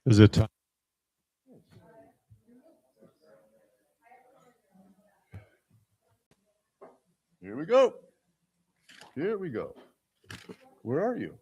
Is it time? Here we go. Here we go. Where are you?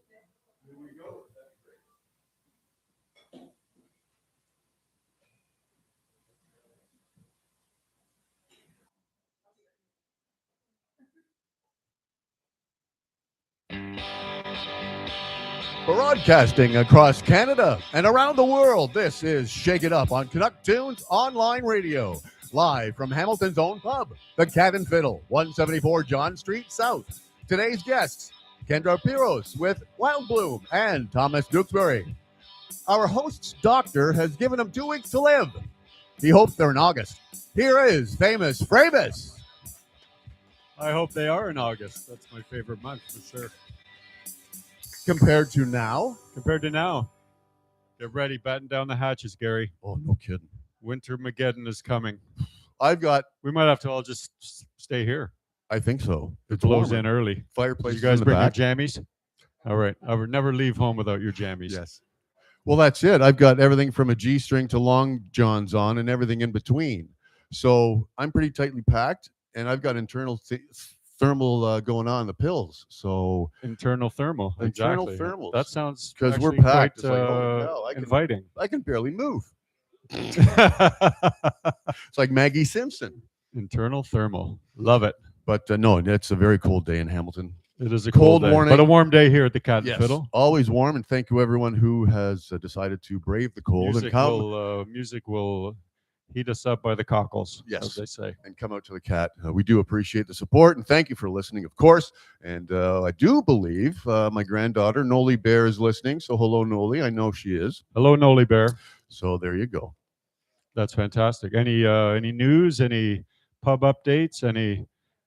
Broadcasting across Canada and around the world, this is Shake It Up on Canuck Tunes Online Radio. Live from Hamilton's own pub, the Cat Fiddle, 174 John Street South. Today's guests, Kendra Pirerroz with Wild Bloom and Thomas Duxbury. Our host's doctor has given him 2 weeks to live. He hopes they're in August. Here is famous Framus. I hope they are in August. That's my favorite month for sure. Compared to now? Compared to now. Get ready, batten down the hatches, Gary. Oh, no kidding. Winter Mageddon is coming. We might have to all just stay here. I think so. It blows in early. Fireplace. You guys in the bring back. your jammies? All right. I would never leave home without your jammies. Yes. Well, that's it. I've got everything from a G string to long johns on and everything in between. So I'm pretty tightly packed, and I've got internal thermal going on in the pills. So internal thermal. Internal Exactly. thermals. That sounds because we're actually packed. quite, It's like, holy cow, inviting. I can barely move. It's like Maggie Simpson. Internal thermal. Love it. But no, it's a very cold day in Hamilton. It is a Cold cold day, morning. but a warm day here at the Cat Yes, Fiddle. always warm, and thank you everyone who has decided to brave the cold and come. Music will heat us up by the cockles, Yes. as they say. And come out to the Cat. We do appreciate the support, and thank you for listening, of course. And I do believe my granddaughter, Noli Bear, is listening. So hello, Noli. I know she is. Hello, Noli Bear. So there you go. That's fantastic. Any news? Any pub updates?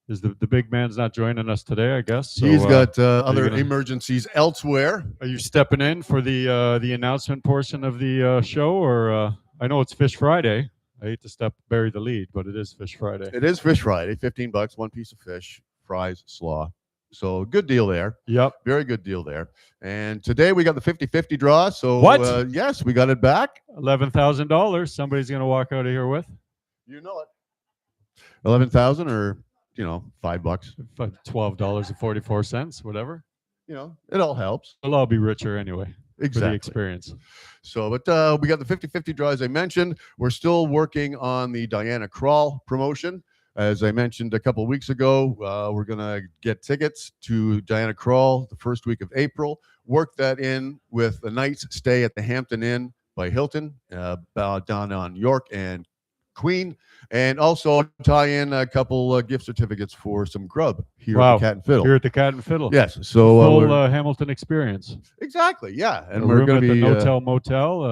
Is the big man's not joining us today? I guess so, He's got other emergencies elsewhere. Are you stepping in for the announcement portion of the show, or I know it's Fish Friday. I hate to bury the lead, but it is Fish Friday. It is Fish Friday. $15, one piece of fish, fries, slaw. So good deal there. Yep. Very good deal there. And today we got the 50-50 draw. So What? Yes, we got it back. $11,000. Somebody's going to walk out of here with. You know it. 11,000 or, $5. $12.44, whatever. It all helps. We'll all be richer anyway. Exactly. For the experience. So, but we got the 50-50 draw, as I mentioned. We're still working on the Diana Krall promotion. As I mentioned a couple of weeks ago, we're going to get tickets to Diana Krall the first week of April, work that in with a night's stay at the Hampton Inn by Hilton, down on York and Queen, and also tie in a couple gift certificates for some grub here at the Cat and Fiddle. Here at the Cat and Fiddle. Yes. So full Hamilton experience. Exactly. Yeah. And we're going to be the Notel Motel,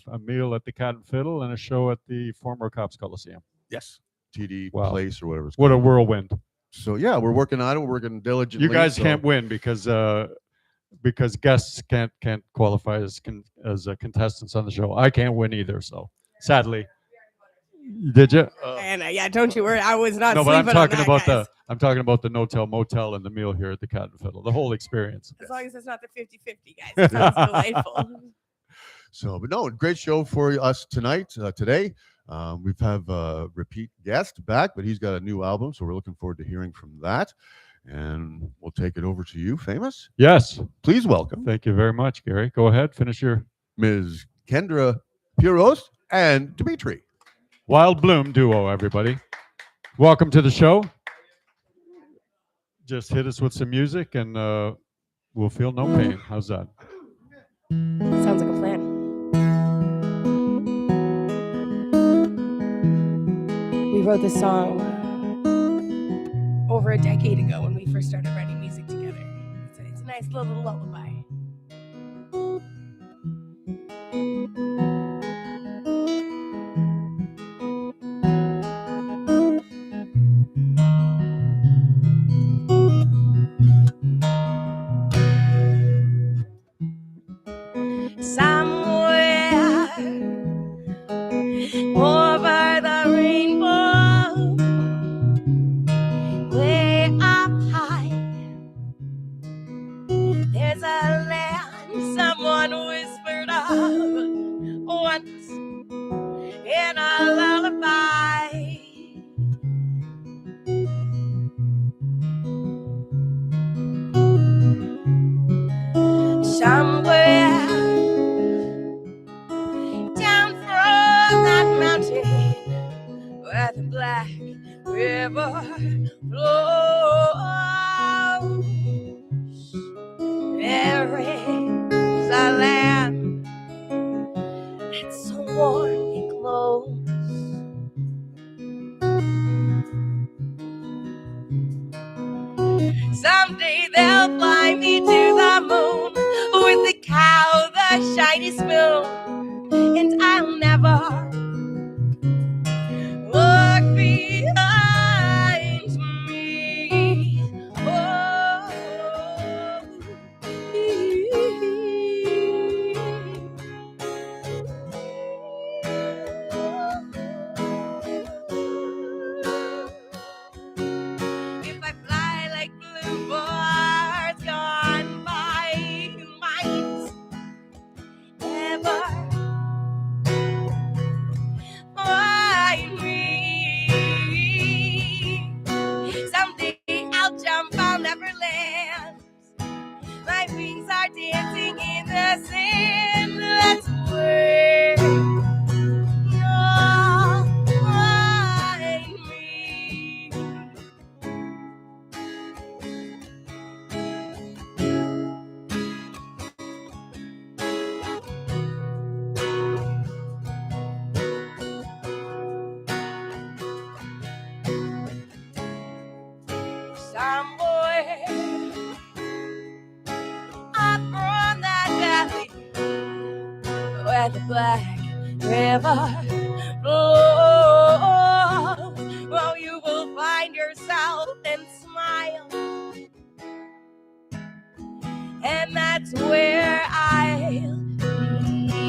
a meal at the Cat and Fiddle, and a show at the former Cops Coliseum. Yes. TD Place or whatever it's called. What a whirlwind. So yeah, we're working on it. We're working diligently. You guys can't win because guests can't qualify as contestants on the show. I can't win either. So sadly. Did you? And yeah, don't you worry. I was not. No, but sleeping I'm talking on that, about guys. I'm talking about the Notel Motel and the meal here at the Cat and Fiddle. The whole experience. As long as it's not the 50-50, guys. It sounds delightful. So, but no, great show for us tonight. Today, we have a repeat guest back, but he's got a new album, so we're looking forward to hearing from that. And we'll take it over to you, Famous. Yes, please welcome. Thank you very much, Gary. Go ahead, finish your Ms. Kendra Pirerroz and Dimitri. Wild Bloom duo, everybody. Welcome to the show. Just hit us with some music and we'll feel no pain. How's that? Sounds like a plan. We wrote this song over a decade ago when we first started writing music together. It's a nice little lullaby. Over the rainbow, way up high, there's a dance in a lullaby. Somewhere down from that mountain where the black river flows, there is a land that's so warm and close. Someday they'll fly me to the moon with the cow, the shiny spoon, and I'll never look behind me. Oh, if I fly like bluebirds gone by, you might ever find me. Someday I'll jump on Neverland. My wings are dancing in the sand. That's where you'll find me. Somewhere up from that valley where the black river flows, well, you will find yourself and smile, and that's where I'll be.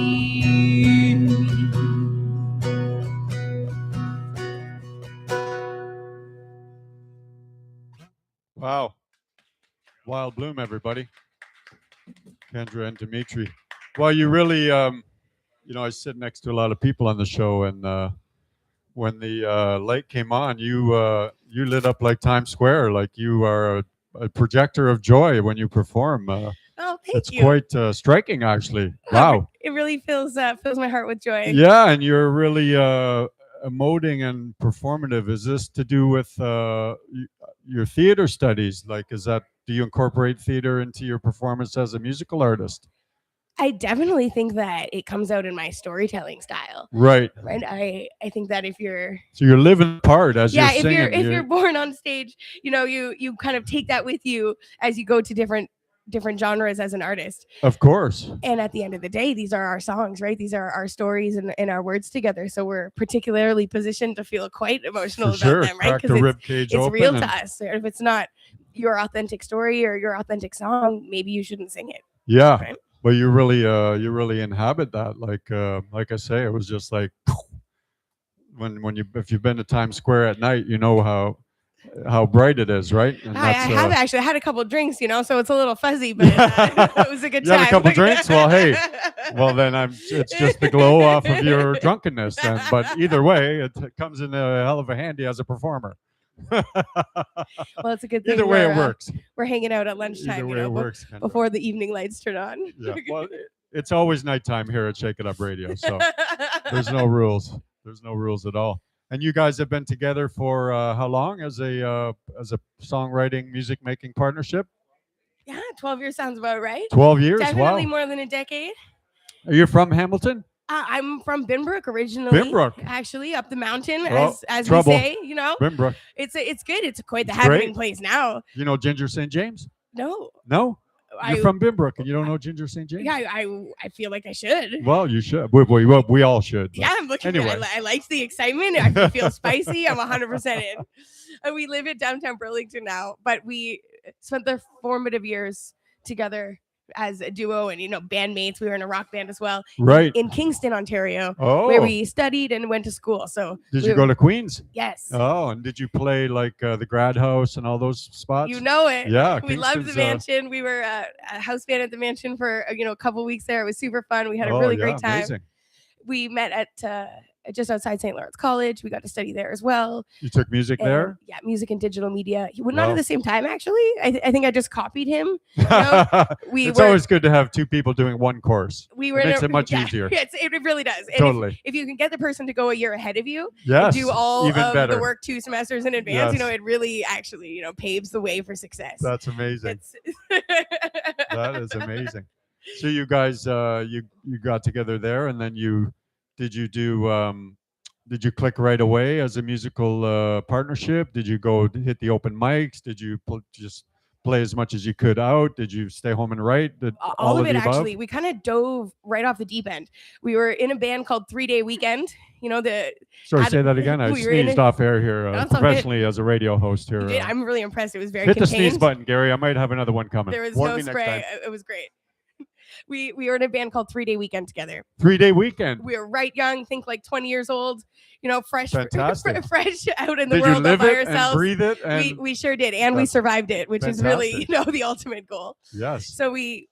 Wow. Wild Bloom, everybody. Kendra and Dimitri. Well, you really, you know, I sit next to a lot of people on the show, and when the light came on, you lit up like Times Square, like you are a projector of joy when you perform. Oh, thank It's you. quite striking, actually. Wow. It really fills my heart with joy. Yeah, and you're really emoting and performative. Is this to do with your theater studies? Like, do you incorporate theater into your performance as a musical artist? I definitely think that it comes out in my storytelling style. Right. Right. I think that if you're So you're living the part as yeah, you're singing. if you're born on stage, you know, you kind of take that with you as you go to different genres as an artist. Of course. And at the end of the day, these are our songs, right? These are our stories and our words together. So we're particularly positioned to feel quite emotional For sure. about them, right? Crack the rib cage it's open real and- to us. If it's not your authentic story or your authentic song, maybe you shouldn't sing it. Yeah. Right? But you really inhabit that. Like I say, it was just like if you've been to Times Square at night, you know how bright it is, right? And I have actually had a couple drinks, you know, so it's a little fuzzy, but it was a good You time. had a couple drinks? Well, hey. Well, then it's just the glow off of your drunkenness then. But either way, it comes in a hell of a handy as a performer. Well, it's a good thing. Either way, it works. We're hanging out at lunchtime, Either way, you know, it works. Kendra. before the evening lights turn on. Yeah. Well, it's always nighttime here at Shake It Up Radio, so there's no rules. There's no rules at all. And you guys have been together for how long as a songwriting, music making partnership? Yeah, 12 years sounds about right. 12 years. Definitely Wow. more than a decade. Are you from Hamilton? I'm from Binbrook originally. Binbrook. Actually, up the mountain, Well, as we trouble. say, you know. Binbrook. It's good. It's quite the It's happening great. place now. You know Ginger St. James? No. No? I, You're from Binbrook and you don't know Ginger St. James? yeah, I feel like I should. Well, you should. We all should. but Yeah, I'm looking. anyway. I liked the excitement. I feel spicy. I'm 100% in. And we live in downtown Burlington now, but we spent the formative years together as a duo and, you know, bandmates. We were in a rock band as well Right. in Kingston, Ontario, Oh. where we studied and went to school. So Did you go to Queens? Yes. Oh, and did you play like the Grad House and all those spots? You know it. Yeah. We loved the Kingston's, mansion. We were a house band at the mansion for a couple weeks there. It was super fun. We had a oh, really yeah, great time. Amazing. we met at just outside St. Lawrence College. We got to study there as well. You took music And, there? yeah, music and digital media. Well, not Wow. at the same time, actually. I think I just copied him. We It's were- always good to have two people doing one course. We were It in makes a- it much yeah, easier. It really does. And Totally. if you can get the person to go a year ahead of you, Yes. do all even of better. the work 2 semesters in advance, Yes. it really actually, paves the way for success. That's amazing. It's That is amazing. So you guys, you got together there, and then did you click right away as a musical partnership? Did you go hit the open mics? Did you just play as much as you could out? Did you stay home and write? Did all of it the above? actually. We kind of dove right off the deep end. We were in a band called 3 Day Weekend. Sorry, Ad- say that again. I we were in sneezed a- off air here No, it's all good. professionally as a radio host here. I'm really impressed. It was very hit the contained. sneeze button, Gary. I might have another one coming. There was Warn no me next spray. time. It was great. We were in a band called 3 Day Weekend together. 3-day weekend. We were right young, think like 20 years old, fresh Fantastic. fresh out in the Did you world live all by it and ourselves. breathe it? And We sure did, and we That's survived it, which is really, fantastic. the ultimate goal. yes. So we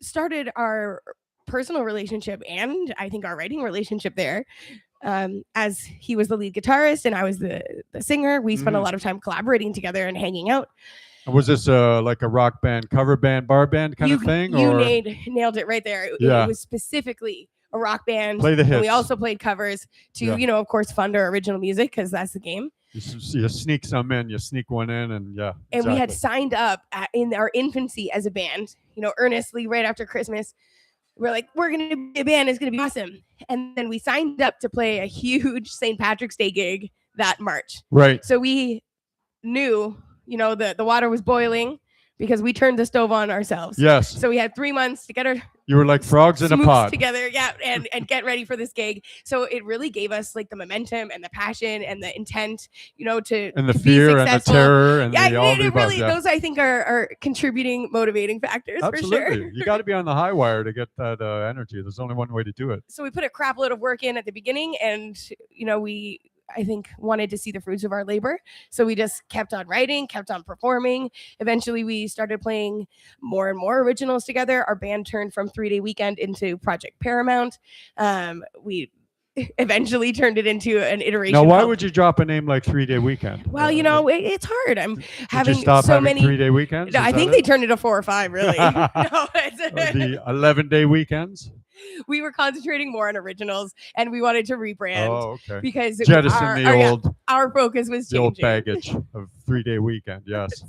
started our personal relationship and I think our writing relationship there. As he was the lead guitarist and I was the singer, we spent a Mhm. lot of time collaborating together and hanging out. Was this like a rock band, cover band, bar band kind of thing? You or nailed it right there. Yeah. It was specifically a rock band. play the And hits? we also played covers to, Yeah. of course, fund our original music because that's the game. You sneak some in, you sneak one in, and yeah. And we had exactly. signed up in our infancy as a band, earnestly right after Christmas. We're like, we're going to be a band. It's going to be awesome. And then we signed up to play a huge St. Patrick's Day gig that March. Right. So we knew, the water was boiling because we turned the stove on ourselves. Yes. So we had 3 months to get our You were like frogs in a smoops pot. together, yeah, and get ready for this gig. So it really gave us like the momentum and the passion and the intent, to And the to be fear and the successful. terror and Yeah, the all it the above. really Yeah. those I think are contributing, motivating factors for Absolutely. sure. You got to be on the high wire to get that energy. There's only one way to do it. So we put a crap load of work in at the beginning, and we I think wanted to see the fruits of our labor. So we just kept on writing, kept on performing. Eventually we started playing more and more originals together. Our band turned from 3 Day Weekend into Project Paramount. We eventually turned it into an iteration. Now, why called- would you drop a name like 3-day weekend? Well, it's hard. I'm Did having you stop so having many 3-day weekends? No, Is I that think it? they turned it to 4 or 5, really. No, the 11-day weekends. we were concentrating more on originals, and we wanted to rebrand Oh, okay. because Jettison our focus was the old changing. baggage of 3-day weekend. Yes,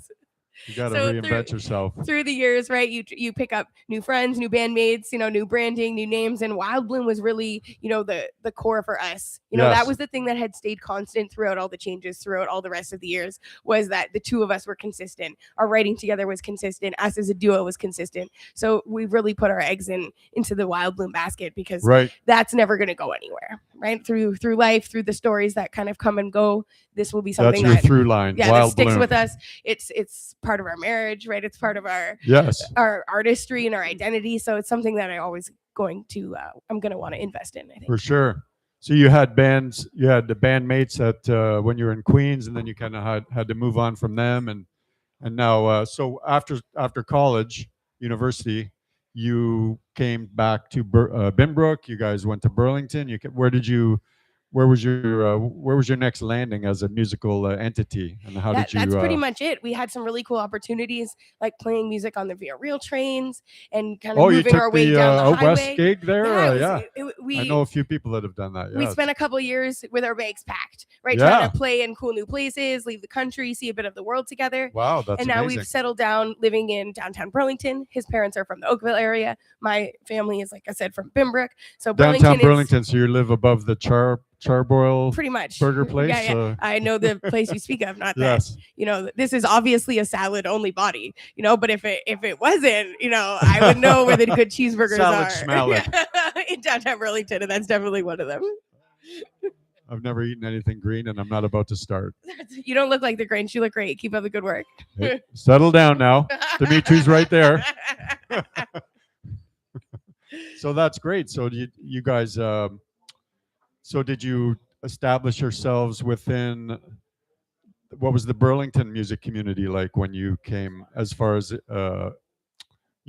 you got to So reinvent yourself. Through the years, right? You pick up new friends, new bandmates, new branding, new names, and Wild Bloom was really, the core for us. Yes. That was the thing that had stayed constant throughout all the changes, throughout all the rest of the years, was that the two of us were consistent. Our writing together was consistent. Us as a duo was consistent. So we really put our eggs into the Wild Bloom basket because Right. that's never going to go anywhere, right? Through life, through the stories that kind of come and go, this will be That's something your that through line. that Wild sticks Bloom. with us. It's part of our marriage, right? It's part of our Yes. artistry and our identity. So it's something that I'm going to want to invest in, I think. For sure. So you had bands, you had the bandmates at when you were in Queens, and then you kind of had to move on from them, and now so after college, university, you came back to Binbrook. You guys went to Burlington. Where was your next landing as a musical entity, and how did you? That's pretty much it. We had some really cool opportunities, like playing music on the Via Real trains and kind of you moving took our way the down the out highway. west gig there. Yeah, I know a few people that have done that. We Yeah. spent a couple of years with our bags packed, right? Yeah. Trying to play in cool new places, leave the country, see a bit of the world together. Wow, that's And now amazing. we've settled down living in downtown Burlington. His parents are from the Oakville area. My family is, like I said, from Binbrook. So Downtown is Burlington. So you live above the Charboil pretty much burger place. Yeah. I know the place you speak of, not Yes. that. This is obviously a salad only body, but if it wasn't, I would know where the good cheeseburgers Salad are schmalad. in downtown Burlington, and that's definitely one of them. I've never eaten anything green, and I'm not about to start. You don't look like the Grinch. You look great. Keep up the good work. Hey, settle down now. Dimitri's right there. So that's great. So you guys, so did you establish yourselves within, what was the Burlington music community like when you came, as far as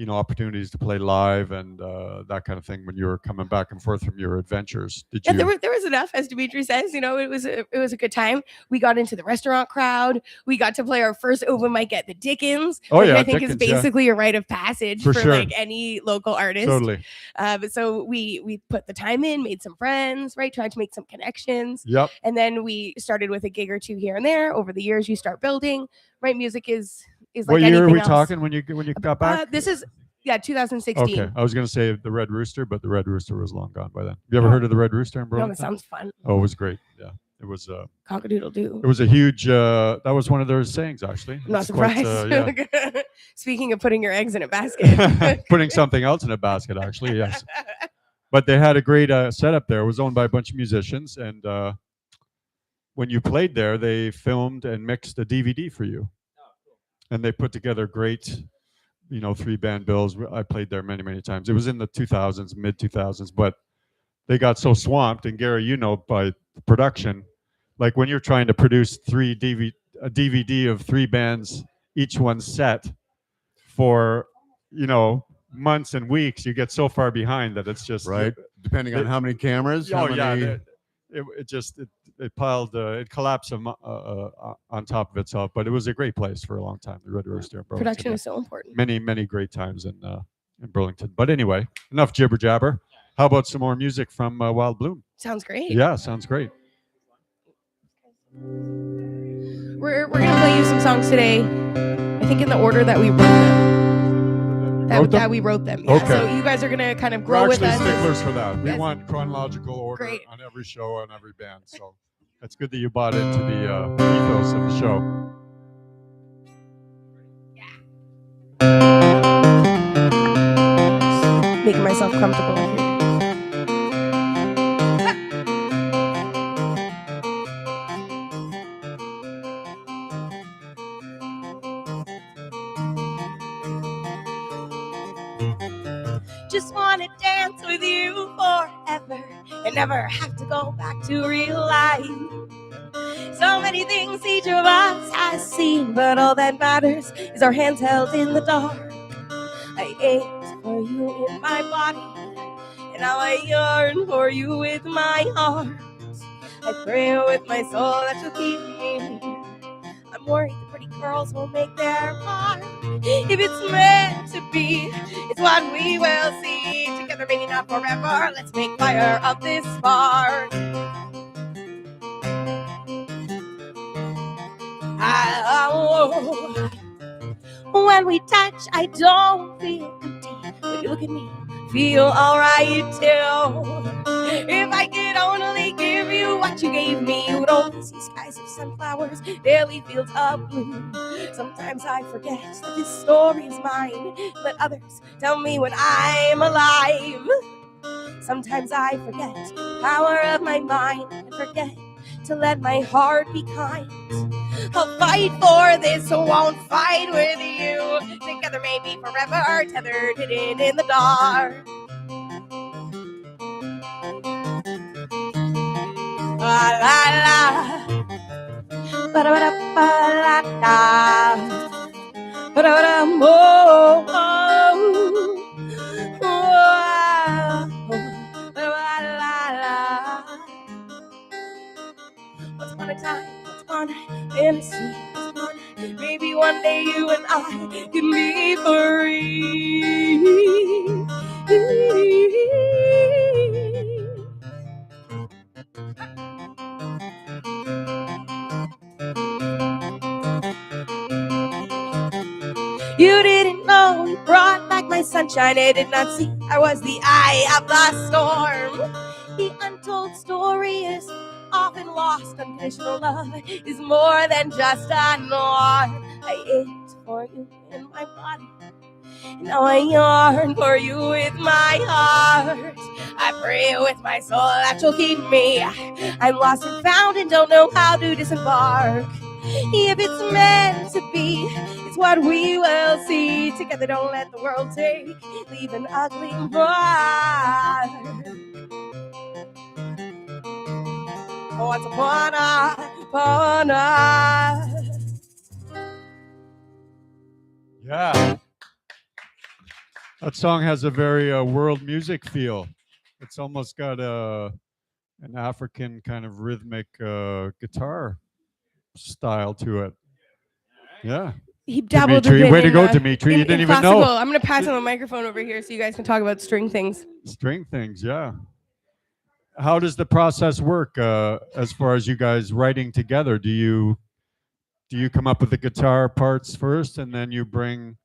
opportunities to play live and that kind of thing when you were coming back and forth from your adventures? Did Yeah, you? there was enough, as Dimitri says. It was a good time. We got into the restaurant crowd. We got to play our first open mic at the Dickens, Oh, which yeah, I think is Dickens, yeah. basically a rite of passage For for sure. like any local artist. Totally. But so we put the time in, made some friends, right? Tried to make some connections, Yep. and then we started with a gig or two here and there. Over the years, you start building. Right, music is like What year anything are we else. talking when you got back? This is 2016. Okay, I was going to say the Red Rooster, but the Red Rooster was long gone by then. You ever heard of the Red Rooster in No, Burlington? that sounds fun. Oh, it was great. Yeah, it was. Cock-a-doodle-doo. It was a huge. That was one of their sayings, actually. I'm not It's quite, surprised. yeah. Speaking of putting your eggs in a basket. Putting something else in a basket, actually, yes. But they had a great setup there. It was owned by a bunch of musicians, and when you played there, they filmed and mixed a DVD for you, and they put together great, 3-band bills. I played there many, many times. It was in the 2000s, mid 2000s, but they got so swamped. And Gary, by production, like when you're trying to produce a DVD of 3 bands, each one set for, months and weeks, you get so far behind that it's just Right. Depending on how many cameras. Oh how yeah, many... it piled, it collapsed on top of itself. But it was a great place for a long time. The Red Rooster in Burlington. Production is so important. Many, many great times in Burlington. But anyway, enough jibber jabber. How about some more music from Wild Bloom? Sounds great. Yeah, sounds great. We're gonna play you some songs today. I think in the order that we wrote them. That we wrote them. Yeah. Okay. So you guys are gonna kind of grow We're with actually us. sticklers for that. We Yes. want chronological order Great. on every show, on every band. So it's good that you bought into the ethos of the show. Making myself comfortable in here. Just wanna dance with you forever and never have to go back to real life. So many things each of us has seen, but all that matters is our hands held in the dark. I ached for you in my body, and now I yearn for you with my heart. I pray with my soul that you'll keep me near. I'm worried the pretty girls won't make their mark. If it's meant to be, it's what we will see. Together, maybe not forever. Let's make fire of this spark. When we touch, I don't feel empty. When you look at me, feel alright too. If I could only give you what you gave me, you would only see skies of sunflowers, daily fields of blue. Sometimes I forget that this story is mine. Let others tell me when I'm alive. Sometimes I forget the power of my mind and forget to let my heart be kind. I'll fight for this, won't fight with you. Together maybe forever, tethered hidden in the dark. La la la. Ba da ba da ba la da. Ba da ba da mo. Once upon a time, once upon a fantasy, once upon a, maybe one day you and I can be free. You didn't know you brought back my sunshine. I did not see I was the eye of the storm. The untold story is often lost. Unconditional love is more than just a norm. I ached for you in my body, and now I yearn for you with my heart. I pray with my soul that you'll keep me. I'm lost and found and don't know how to disembark. If it's meant to be, it's what we will see. Together, don't let the world take, leave an ugly mark. Once upon a. Yeah. That song has a very world music feel. It's almost got an African kind of rhythmic guitar style to it. Yeah. He dabbled Dimitri, a bit way to in, go, Dimitri. You didn't even classical. know. I'm going to pass him the microphone over here so you guys can talk about string things. String things, yeah. How does the process work as far as you guys writing together? Do you come up with the guitar parts first and then you bring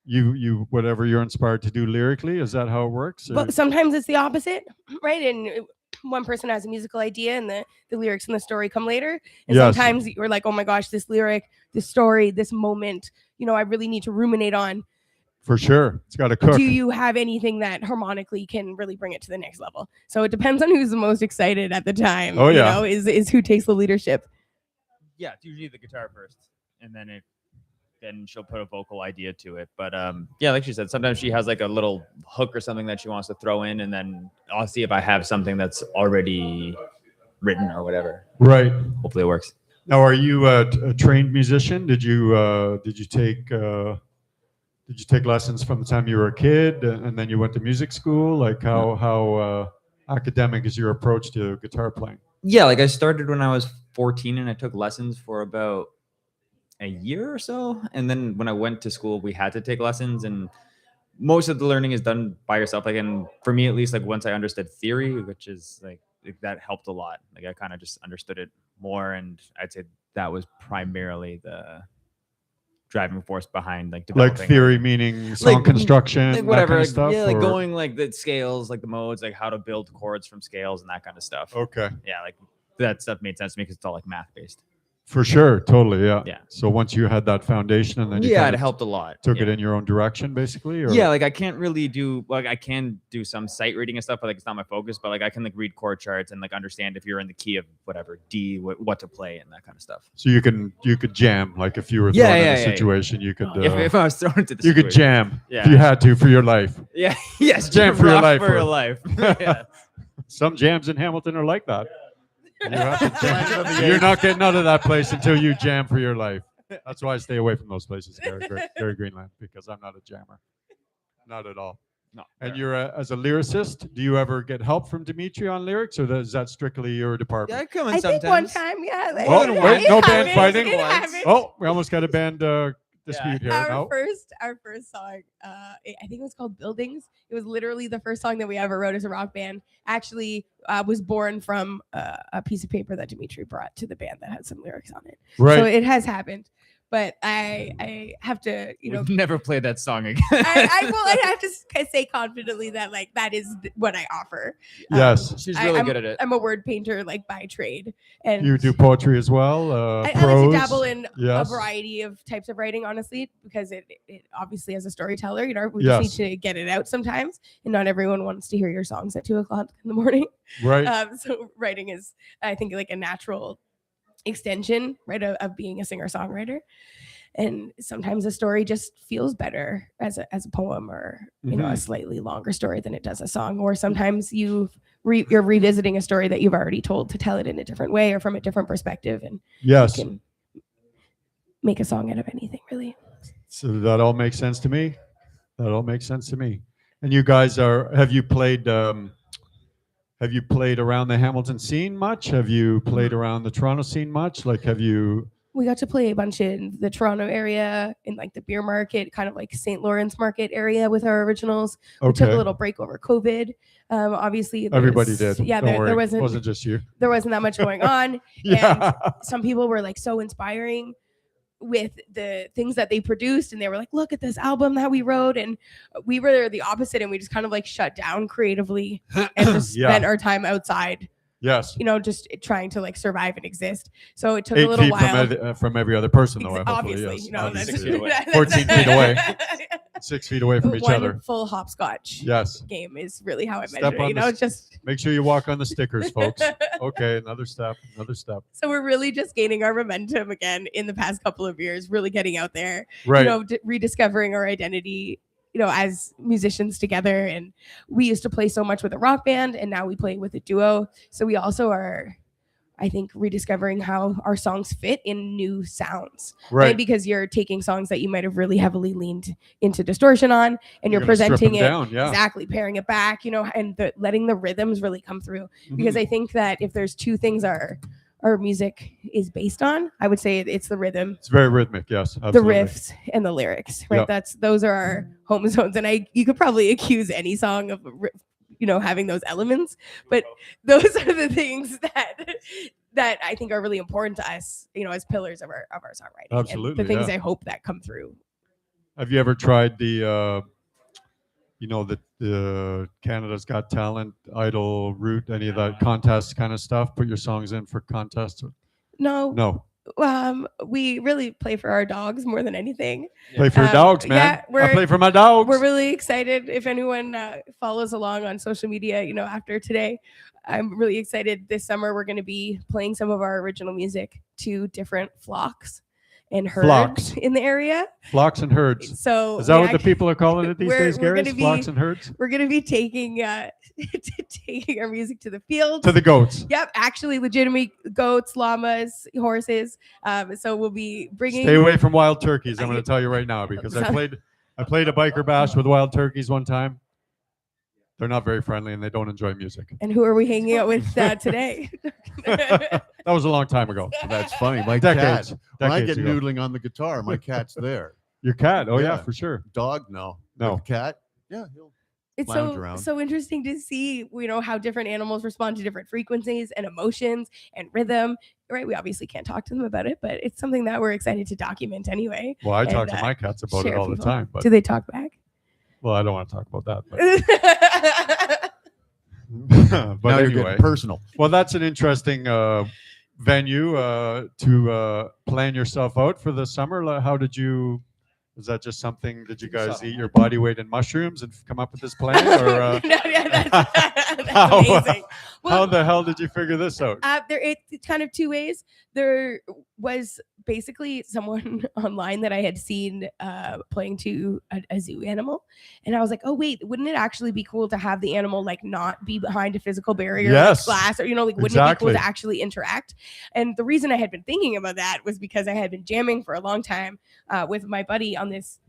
you whatever you're inspired to do lyrically? Is that how it works? But sometimes it's the opposite, right? And one person has a musical idea and the lyrics and the story come later. And Yes. sometimes you're like, oh my gosh, this lyric, this story, this moment, I really need to ruminate on. For sure. It's got to cook. Do you have anything that harmonically can really bring it to the next level? So it depends on who's the most excited at the time. Oh, yeah. Is who takes the leadership. Yeah, it's usually the guitar first, and then she'll put a vocal idea to it. But yeah, like she said, sometimes she has like a little hook or something that she wants to throw in, and then I'll see if I have something that's already written or whatever. Right. Hopefully it works. Now, are you a trained musician? Did you take lessons from the time you were a kid, and then you went to music school? Like how academic is your approach to guitar playing? Yeah, like I started when I was 14, and I took lessons for about a year or so. And then when I went to school, we had to take lessons, and most of the learning is done by yourself. Like, and for me, at least, like once I understood theory, which is like that helped a lot. Like I kind of just understood it more, and I'd say that was primarily the driving force behind like developing. Like theory meaning song construction, like whatever, that kind of like, stuff. yeah, like or- going like the scales, like the modes, like how to build chords from scales and that kind of stuff. Okay. Yeah, like that stuff made sense to me because it's all like math based. For sure, totally, yeah. Yeah. So once you had that foundation, and then you Yeah, kind it of helped a lot. took Yeah. it in your own direction, basically. Or? Yeah, like I can't really do like I can do some sight reading and stuff, but like it's not my focus. But like I can like read chord charts and like understand if you're in the key of whatever D, what to play and that kind of stuff. So you could jam, like if you were Yeah, thrown in yeah, a yeah. situation, you could. If I was thrown into the you could situation. jam Yeah. if you had to for your life. Yeah, yes, Jam for your rock life, For your or- life. Yeah. Some jams in Hamilton are like that. You have to jam. You're not getting out of that place until you jam for your life. That's why I stay away from those places, Gary Greenland, because I'm not a jammer. Not at all. No. And you're as a lyricist, do you ever get help from Dimitri on lyrics, or is that strictly your Yeah, department? I come in I sometimes. think one time, yeah. Like, Oh, it wait, no band happens, fighting? it happens. Oh, we almost got a band dispute here. Our No? first song, I think it was called Buildings. It was literally the first song that we ever wrote as a rock band. Actually, was born from a piece of paper that Dimitri brought to the band that had some lyrics on it. Right. So it has happened. But I have to, We've never played that song again. I have to say confidently that like that is what I offer. Yes. She's really I'm, good at it. I'm a word painter like by trade, and You do poetry as well? I like Prose? to dabble in Yes. a variety of types of writing, honestly, because it obviously as a storyteller, we Yes. just need to get it out sometimes, and not everyone wants to hear your songs at 2:00 in the morning. Right. So writing is, I think, like a natural extension, right, of being a singer-songwriter. And sometimes a story just feels better as a poem, or a slightly longer story than it does a song. Or sometimes you're revisiting a story that you've already told to tell it in a different way or from a different perspective, and Yes. you can make a song out of anything, really. So that all makes sense to me. That all makes sense to me. And you guys have you played around the Hamilton scene much? Have you played around the Toronto scene much? Like, have you? We got to play a bunch in the Toronto area, in like the beer market, kind of like St. Lawrence market area with our originals. We took a little break over COVID. Obviously, Everybody did. Yeah, Don't worry. there It wasn't just you. there wasn't that much going on. Yeah. Some people were like so inspiring with the things that they produced, and they were like, look at this album that we wrote. And we were the opposite, and we just kind of like shut down creatively and just Yeah. spent our time outside, Yes. just trying to like survive and exist. So it took 8 a little feet while. from every other person, though. hopefully, Obviously, yes. that's 6 feet away. 14 feet away. 6 feet away from each One other. full hopscotch Yes. game is really how I Step measure on it. the Just Make sure you walk on the stickers, folks. Okay, another step. Another step. so we're really just gaining our momentum again in the past couple of years, really getting out there, Right. rediscovering our identity, as musicians together. And we used to play so much with a rock band, and now we play with a duo. So we also are I think rediscovering how our songs fit in new sounds, Right. Because you're taking songs that you might have really heavily leaned into distortion on, and you're gonna strip presenting them it down, yeah. exactly, paring it back, and letting the rhythms really come through. Mhm. Because I think that if there's two things our music is based on, I would say it's the rhythm, It's very rhythmic. Yes, the absolutely. riffs, and the lyrics. Right, Yep. those are our home zones, and you could probably accuse any song of having those elements, but those are the things that I think are really important to us, as pillars of our songwriting. Absolutely, and the things yeah. I hope that come through. Have you ever tried the Canada's Got Talent, Idol route, any of that contest kind of stuff? Put your songs in for contests? No, No. we really play for our dogs more than anything. Play for your dogs, man. yeah, I play for my dogs. We're really excited. If anyone follows along on social media, after today, I'm really excited. This summer, we're going to be playing some of our original music to different flocks and herds Flocks. in the area. Flocks and herds. So Is that what the people are calling it these days, we're Gary? gonna be- Flocks and herds? We're going to be taking taking our music to the field. To the goats. Yep, actually, legitimate goats, llamas, horses. So we'll be bringing. Stay away from wild turkeys. I'm going to tell you right now, because I played a biker bash with wild turkeys one time. They're not very friendly, and they don't enjoy music. And who are we hanging out with today? That was a long time ago. That's funny. My Decades. cat. When I get Decades ago. noodling on the guitar, my cat's there. Your cat? Oh, yeah, Yeah. for sure. Dog, no. No. But cat, yeah, he'll It's lounge around. so interesting to see, how different animals respond to different frequencies and emotions and rhythm. Right? We obviously can't talk to them about it, but it's something that we're excited to document anyway. Well, I And, talk to my cats about it share all the people. time. But Do they talk back? well, I don't want to talk about that. But, but now you're anyway, getting personal. well, that's an interesting venue to plan yourself out for the summer. How did you? Was that just something? Did you guys eat your body weight in mushrooms and come up with this plan, or No, yeah, that's how, amazing. how the hell did you figure this out? It's kind of two ways. There was basically someone online that I had seen playing to a zoo animal, and I was like, oh wait, wouldn't it actually be cool to have the animal not be behind a physical barrier, Yes. like glass, or wouldn't it be Exactly. cool to actually interact? And the reason I had been thinking about that was because I had been jamming for a long time with my buddy on this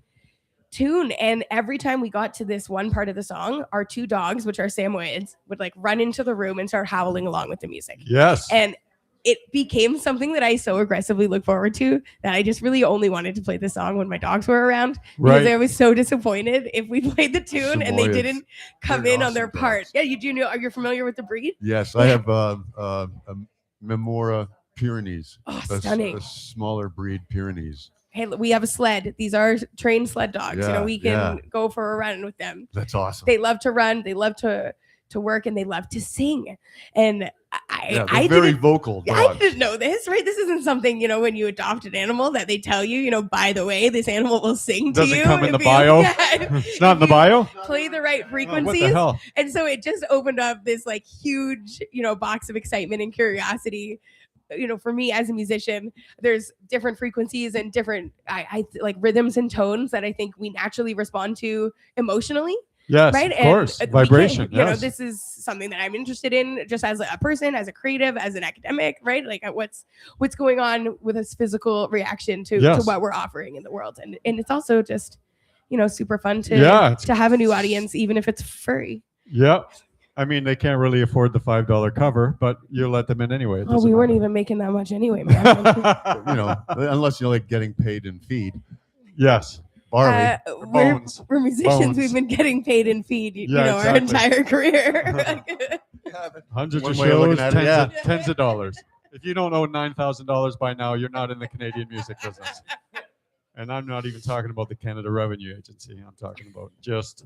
tune, and every time we got to this one part of the song, our two dogs, which are Samoyeds, would run into the room and start howling along with the music. Yes. And it became something that I so aggressively look forward to that I just really only wanted to play the song when my dogs were around, because Right. I was so disappointed if we played the tune and they Samoyeds. didn't come They're in on their awesome part. dogs. Yeah, you do know. Are you familiar with the breed? Yes, I have a Memora Pyrenees. Oh, A stunning. a smaller breed Pyrenees. Hey, we have a sled. These are trained sled dogs. Yeah, We can yeah. go for a run with them. That's awesome. They love to run. They love to work, and they love to sing. And Yeah, they're I very didn't. vocal I dogs. didn't know this, right? This isn't something, when you adopt an animal that they tell you, by the way, this animal will sing to Doesn't you. come in if the you- bio? Yeah, It's not in the if you bio. Play the right Oh, frequencies. what the hell? And so it just opened up this huge, box of excitement and curiosity. For me as a musician, there's different frequencies and different like rhythms and tones that I think we naturally respond to emotionally. Yes, Right. of course. we can't- Vibration. Yes. this is something that I'm interested in just as a person, as a creative, as an academic, right? What's going on with this physical reaction to Yes. what we're offering in the world. And it's also just, super fun to, Yeah, it's- to have a new audience, even if it's furry. Yeah. I mean, they can't really afford the $5 cover, but you let them in anyway. It Oh, doesn't we weren't matter. even making that much anyway, man. Unless you like getting paid in feed. Yes. Barley. Bones. We're musicians. Bones. We've been getting paid in feed, Yeah, our entire career. Hundreds One of way of looking shows, at it, tens of dollars. If you don't owe $9,000 by now, you're not in the Canadian music business. And I'm not even talking about the Canada Revenue Agency. I'm talking about just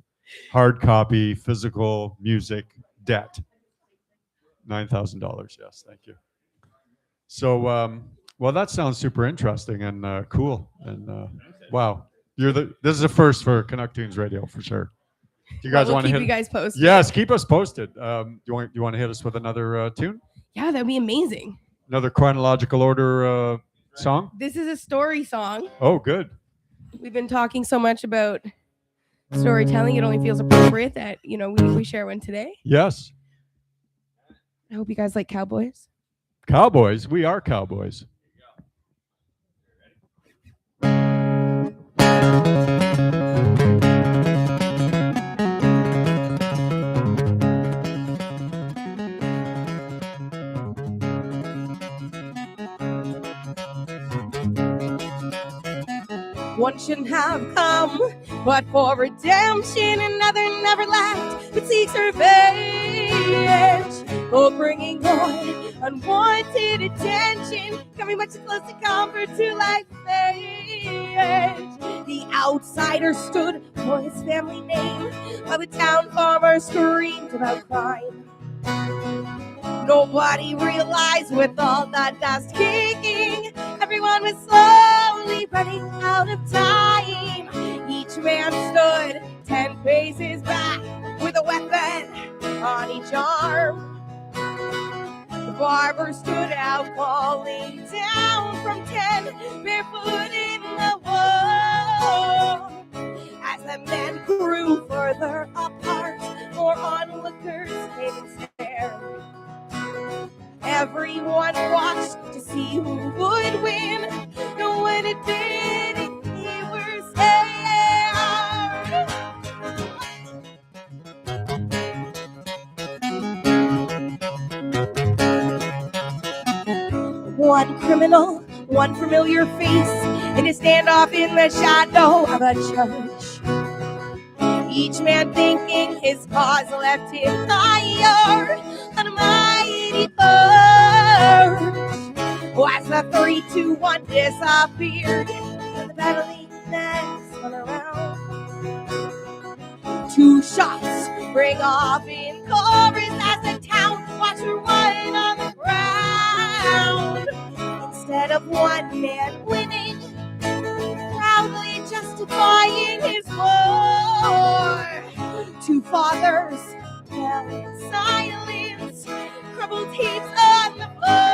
hard copy, physical music debt. $9,000. Yes, thank you. So, well, that sounds super interesting and cool. And wow, this is a first for Canuck Tunes Radio for sure. Do you guys we'll want to keep hit? you guys posted. Yes, keep us posted. Do you want to hit us with another tune? Yeah, that'd be amazing. Another chronological order song? This is a story song. Oh, good. We've been talking so much about storytelling. It only feels appropriate that we share one today. Yes. I hope you guys like cowboys. Cowboys. We are cowboys. One shouldn't have come, but for redemption another never left, but seeks revenge. For bringing on unwanted attention, coming much too close to comfort to life's edge. The outsider stood for his family name, while the town farmer screamed about crime. Nobody realized with all that dust kicking, everyone was slowly running out of time. Each man stood 10 paces back with a weapon on each arm. The barber stood out calling down from 10, barefoot in the wall. As the men grew further apart, more onlookers came and stared. Everyone watched to see who would win. No one admitted they were scared. One criminal, one familiar face, in a standoff in the shadow of a church. Each man thinking his cause left him higher on a mighty perch. As the 3, 2, 1 disappeared, and the battling next one around. 2 shots ring off in chorus as the town watched her run on the ground. Instead of one man winning, proudly justifying his war, 2 fathers fell in silence, crumbled heaps on the floor.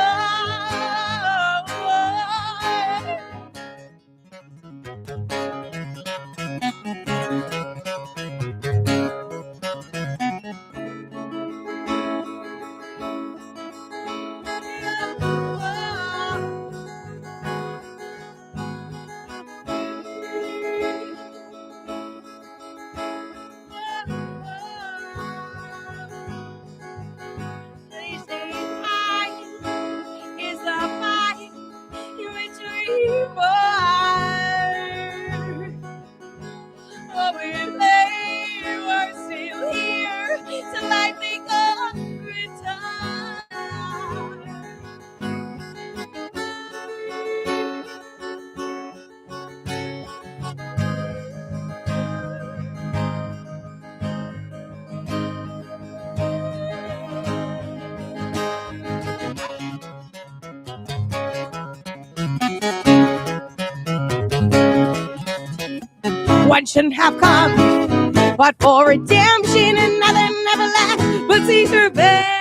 One shouldn't have come, but for redemption another never left, but seeks revenge.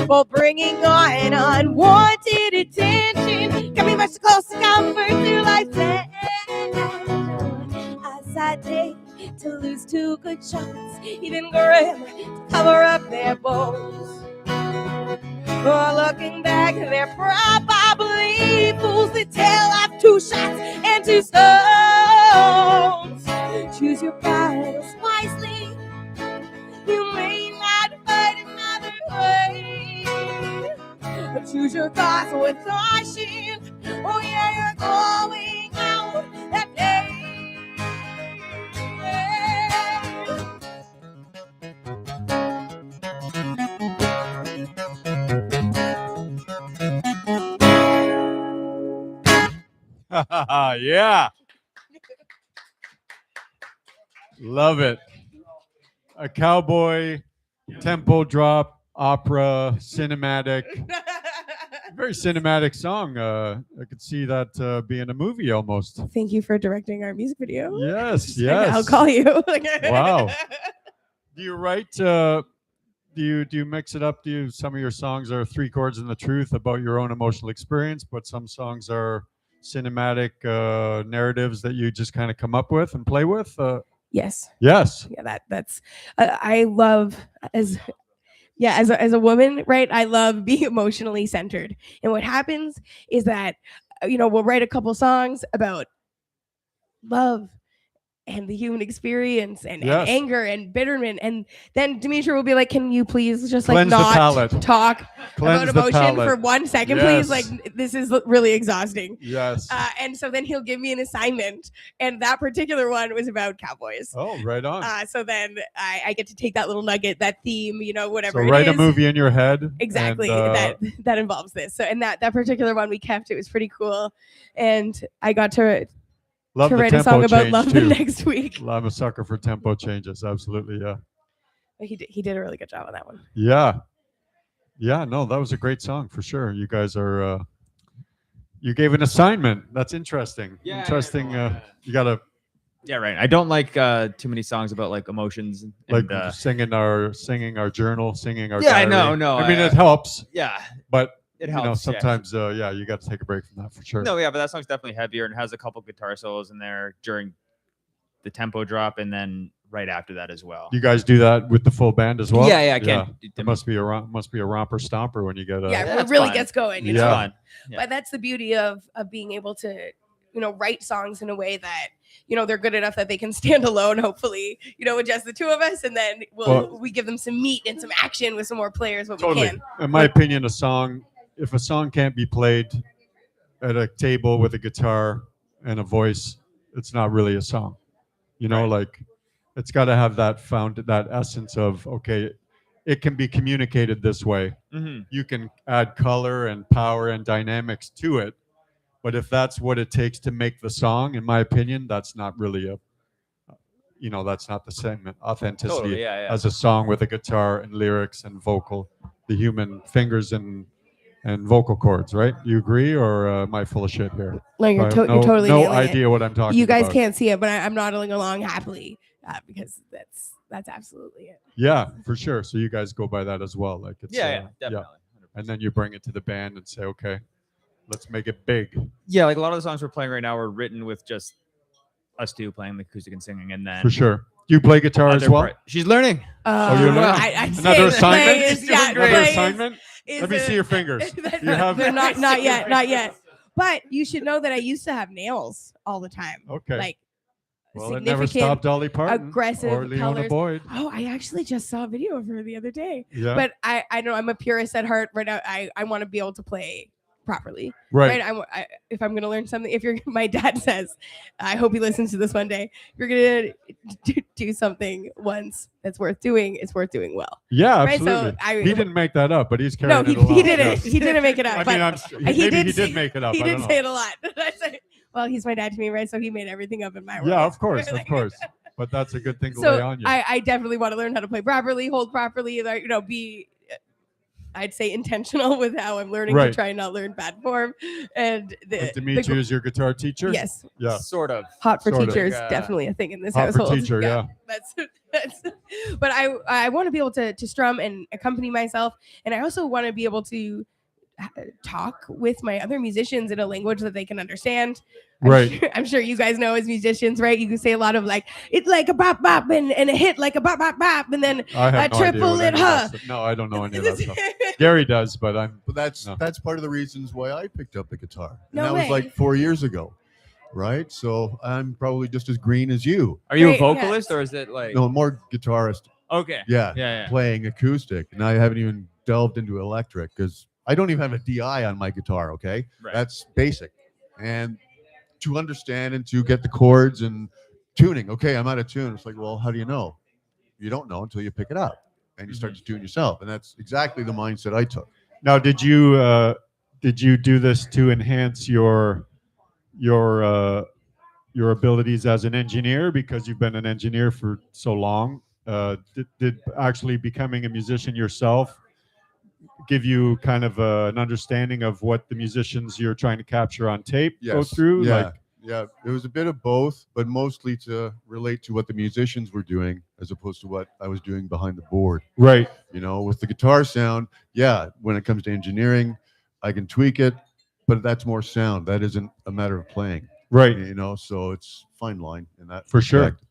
For bringing on unwanted attention, coming much too close to comfort through life's edge. A sad day to lose 2 good shots, even grim to cover up their bones. For looking back, they're probably fools that tell off 2 shots and 2 stones. Choose your battles wisely. You may not fight another way, but choose your cause with caution. Oh yeah, you're going out that day. Yeah. Love it. A cowboy, tempo drop, opera, cinematic. Very cinematic song. I could see that being a movie almost. Thank you for directing our music video. Yes, I'll yes. call you. Wow. Do you write? Do you mix it up? Some of your songs are 3 chords and the truth about your own emotional experience, but some songs are cinematic narratives that you just kind of come up with and play with? Yes. Yes. Yeah, that's I love as Yeah, as a woman, right? I love being emotionally centered. And what happens is that we'll write a couple songs about love and the human experience and Yes. anger and bitterment, and then Dimitri will be like, "Can you please just like Cleanse the not palate. talk Cleanse about the emotion palate. for 1 second, Yes. please? Like this is really exhausting." Yes. And so then he'll give me an assignment, and that particular one was about cowboys. Oh, right on. So then I get to take that little nugget, that theme, whatever So it write is. a movie in your head. Exactly. And, That involves this. So and that particular one we kept. It was pretty cool, and I got to love the write a tempo song about change, love too. the next week. I'm a sucker for tempo changes. Absolutely, yeah. He did a really good job on that one. Yeah. Yeah, no, that was a great song for sure. You guys are you gave an assignment. That's interesting. Yeah, Interesting. yeah. You gotta Yeah, right. I don't like too many songs about like emotions and like singing our journal, singing our Yeah, I diary. know, no, I mean I- it helps, yeah, but it you helps. know, yeah. sometimes yeah, you got to take a break from that for sure. No, yeah, but that song's definitely heavier and has a couple guitar solos in there during the tempo drop, and then right after that as well. You guys do that with the full band as well? Yeah, I can. It must be a romper stomper when you get a Yeah, that's it really fun. gets going. It's Yeah. fun. Yeah. But that's the beauty of being able to write songs in a way that they're good enough that they can stand alone, hopefully, with just the two of us, and then we give them some meat and some action with some more players what we totally. can. In my opinion, if a song can't be played at a table with a guitar and a voice, it's not really a song. Right. Like it's got to have that essence of, okay, it can be communicated this way. Mm-hmm. You can add color and power and dynamics to it, but if that's what it takes to make the song, in my opinion, that's not really that's not the same authenticity Totally, yeah. as a song with a guitar and lyrics and vocal, the human fingers and vocal cords, right? You agree, or am I full of shit here? No, you're, I have you're totally no nailing it. idea what I'm talking about. You guys can't see it, but I'm nodding along happily because that's absolutely it. Yeah, for sure. So you guys go by that as well, like it's Yeah, definitely. And then you bring it to the band and say, okay, let's make it big. Yeah, like a lot of the songs we're playing right now are written with just us two playing the acoustic and singing, and then For sure. Do you play guitar as well? She's learning. Oh, you're learning? I'd say Another assignment? play is- yeah, Another play is- assignment? is Let me a- see your fingers. They're You have not yet. But you should know that I used to have nails all the time. Okay. Like Well, it never significant stopped Dolly Parton aggressive or Leona colors. Boyd. Oh, I actually just saw a video of her the other day. Yeah. But I know I'm a purist at heart. Right now, I want to be able to play properly. Right. I if I'm gonna learn something, my dad says, I hope he listens to this one day. If you're gonna do something once that's worth doing, it's worth doing well. Yeah, Right, so absolutely. He didn't make that up, but he's carrying No, it along. he didn't. Yes. He didn't make it up. I but mean, maybe he did make it up. He I did don't know. say it a lot. Well, he's my dad to me, right? So he made everything up in my world. Yeah, of course. But that's a good thing to lay So on you. I definitely want to learn how to play properly, hold properly, like, be, I'd say, intentional with how I'm learning to Right. try and not learn bad form. And And Dimitri is your guitar teacher? yes, Yeah. Sort of. hot for Sort of. teachers, Like, definitely a thing in this Hot for household. teacher, yeah. That's but I want to be able to strum and accompany myself, and I also want to be able to talk with my other musicians in a language that they can understand. Right. I'm sure you guys know as musicians, right? You can say a lot of like, it's like a bop bop and a hit like a bop bop bop, and then I have a no idea triple what it, any of that huh? stuff- No, I don't know any of that stuff. Gary does, but I'm But that's No. part of the reasons why I picked up the guitar. And No that was way. like 4 years ago, right? So I'm probably just as green as you. Are you Great, a vocalist yes. or is it like No, more guitarist. okay? Yeah, Yeah. playing acoustic. And I haven't even delved into electric because I don't even have a DI on my guitar. Okay, Right. that's basic. And to understand and to get the chords and tuning. Okay, I'm out of tune. It's like, well, how do you know? You don't know until you pick it up and you start to tune yourself. And that's exactly the mindset I took. Now, did you do this to enhance your abilities as an engineer because you've been an engineer for so long? Did actually becoming a musician yourself give you kind of an understanding of what the musicians you're trying to capture on tape go through? Yeah. Yeah, it was a bit of both, but mostly to relate to what the musicians were doing as opposed to what I was doing behind the board. Right. With the guitar sound, yeah, when it comes to engineering, I can tweak it, but that's more sound. That isn't a matter of playing. Right. So it's fine line in that For sure. respect.